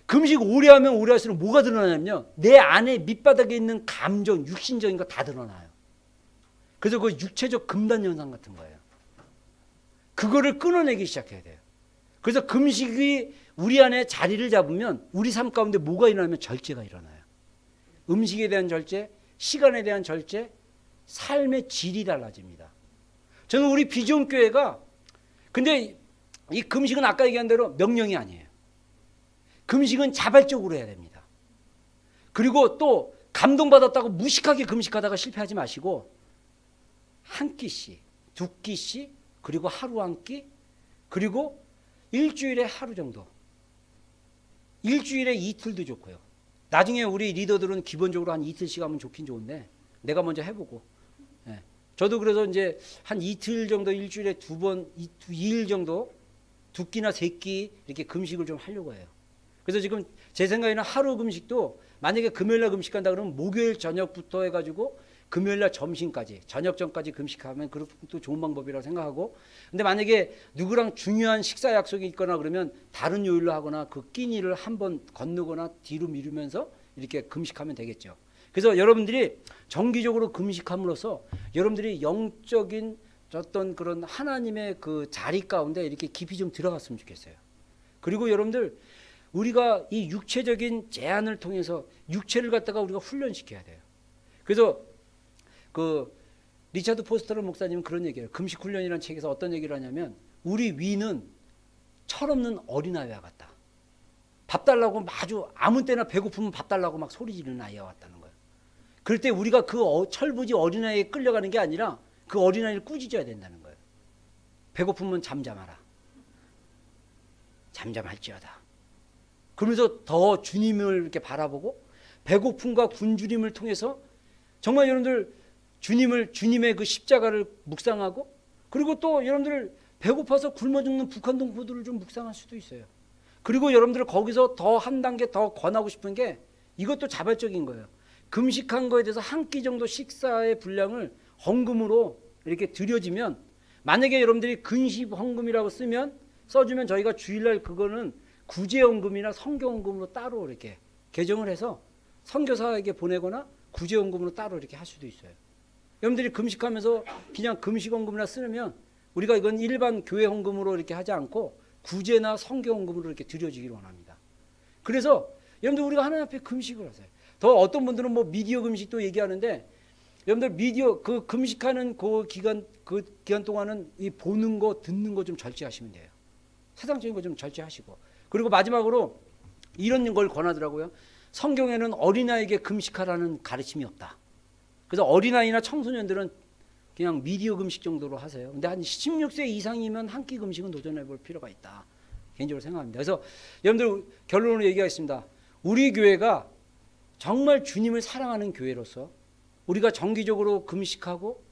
금식 오래 하면 오래 할수록 뭐가 드러나냐면요, 내 안에 밑바닥에 있는 감정, 육신적인 거 다 드러나요. 그래서 그 육체적 금단 현상 같은 거예요. 그거를 끊어내기 시작해야 돼요. 그래서 금식이 우리 안에 자리를 잡으면 우리 삶 가운데 뭐가 일어나면 절제가 일어나요. 음식에 대한 절제, 시간에 대한 절제, 삶의 질이 달라집니다. 저는 우리 비전 교회가, 근데 이 금식은 아까 얘기한 대로 명령이 아니에요. 금식은 자발적으로 해야 됩니다. 그리고 또 감동받았다고 무식하게 금식하다가 실패하지 마시고, 한 끼씩, 두 끼씩, 그리고 하루 한 끼, 그리고 일주일에 하루 정도, 일주일에 이틀도 좋고요. 나중에 우리 리더들은 기본적으로 한 이틀씩 하면 좋긴 좋은데, 내가 먼저 해보고, 저도 그래서 이제 한 이틀 정도, 일주일에 2번, 2일 정도, 2끼나 3끼 이렇게 금식을 좀 하려고 해요. 그래서 지금 제 생각에는 하루 금식도, 만약에 금요일날 금식한다 그러면 목요일 저녁부터 해가지고 금요일날 점심까지, 저녁 전까지 금식하면 그것도 좋은 방법이라고 생각하고, 근데 만약에 누구랑 중요한 식사 약속이 있거나 그러면 다른 요일로 하거나 그 끼니를 한번 건너거나 뒤로 미루면서 이렇게 금식하면 되겠죠. 그래서 여러분들이 정기적으로 금식함으로써 여러분들이 영적인 어떤 그런 하나님의 그 자리 가운데 이렇게 깊이 좀 들어갔으면 좋겠어요. 그리고 여러분들, 우리가 이 육체적인 제한을 통해서 육체를 갖다가 우리가 훈련시켜야 돼요. 그래서 그 리차드 포스터 목사님은 그런 얘기해요. 금식 훈련이라는 책에서 어떤 얘기를 하냐면, 우리 위는 철없는 어린아이와 같다. 밥 달라고 아주 아무 때나 배고프면 밥 달라고 막 소리 지르는 아이와 같다는 거예요. 그럴 때 우리가 그 철부지 어린아이에 끌려가는 게 아니라 그 어린아이를 꾸짖어야 된다는 거예요. 배고프면 잠잠하라. 잠잠할지어다. 그러면서 더 주님을 이렇게 바라보고, 배고픔과 굶주림을 통해서 정말 여러분들 주님의 그 십자가를 묵상하고, 그리고 또 여러분들 배고파서 굶어 죽는 북한 동포들을 좀 묵상할 수도 있어요. 그리고 여러분들 거기서 더 한 단계 더 권하고 싶은 게, 이것도 자발적인 거예요. 금식한 거에 대해서 한 끼 정도 식사의 분량을 헌금으로 이렇게 드려지면, 만약에 여러분들이 근시 헌금이라고 써주면 저희가 주일날 그거는 구제헌금이나 성경헌금으로 따로 이렇게 개정을 해서 선교사에게 보내거나 구제헌금으로 따로 이렇게 할 수도 있어요. 여러분들이 금식하면서 그냥 금식헌금이나 쓰면 우리가 이건 일반 교회 헌금으로 이렇게 하지 않고 구제나 성경헌금으로 이렇게 드려지기를 원합니다. 그래서 여러분들 우리가 하나님 앞에 금식을 하세요. 더 어떤 분들은 뭐 미디어 금식도 얘기하는데, 여러분들 미디어 그 금식하는 그 기간 동안은 이 보는 거 듣는 거 좀 절제하시면 돼요. 세상적인 거 좀 절제하시고, 그리고 마지막으로 이런 걸 권하더라고요. 성경에는 어린아이에게 금식하라는 가르침이 없다. 그래서 어린아이나 청소년들은 그냥 미디어 금식 정도로 하세요. 근데 한 16세 이상이면 한 끼 금식은 도전해 볼 필요가 있다. 개인적으로 생각합니다. 그래서 여러분들 결론으로 얘기하겠습니다. 우리 교회가 정말 주님을 사랑하는 교회로서 우리가 정기적으로 금식하고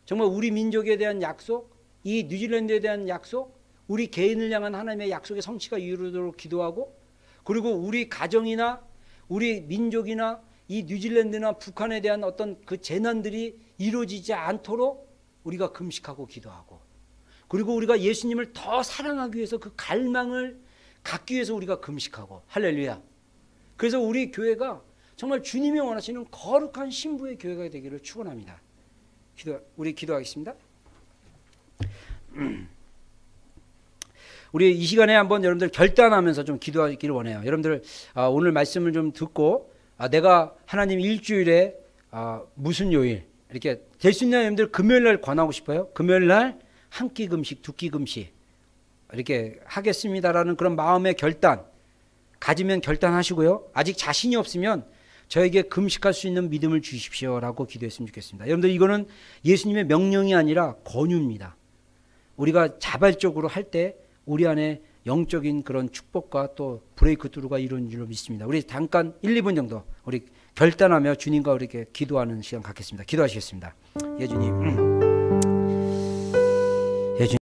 정말 우리 민족에 대한 약속, 이 뉴질랜드에 대한 약속, 우리 개인을 향한 하나님의 약속의 성취가 이루어지도록 기도하고, 그리고 우리 가정이나 우리 민족이나 이 뉴질랜드나 북한에 대한 어떤 그 재난들이 이루어지지 않도록 우리가 금식하고 기도하고, 그리고 우리가 예수님을 더 사랑하기 위해서 그 갈망을 갖기 위해서 우리가 금식하고. 할렐루야. 그래서 우리 교회가 정말 주님이 원하시는 거룩한 신부의 교회가 되기를 축원합니다. 우리 기도하겠습니다. 우리 이 시간에 한번 여러분들 결단하면서 좀 기도하기를 원해요. 여러분들 오늘 말씀을 좀 듣고 내가 하나님 일주일에 무슨 요일 이렇게 될 수 있는 여러분들 금요일날 권하고 싶어요. 금요일날 한 끼 금식, 두 끼 금식 이렇게 하겠습니다라는 그런 마음의 결단 가지면 결단하시고요. 아직 자신이 없으면 저에게 금식할 수 있는 믿음을 주십시오라고 기도했으면 좋겠습니다. 여러분들 이거는 예수님의 명령이 아니라 권유입니다. 우리가 자발적으로 할 때 우리 안에 영적인 그런 축복과 또 브레이크 뚜루가 이루어진 줄로 믿습니다. 우리 잠깐 1, 2분 정도 우리 결단하며 주님과 이렇게 기도하는 시간 갖겠습니다. 기도하시겠습니다. 예수님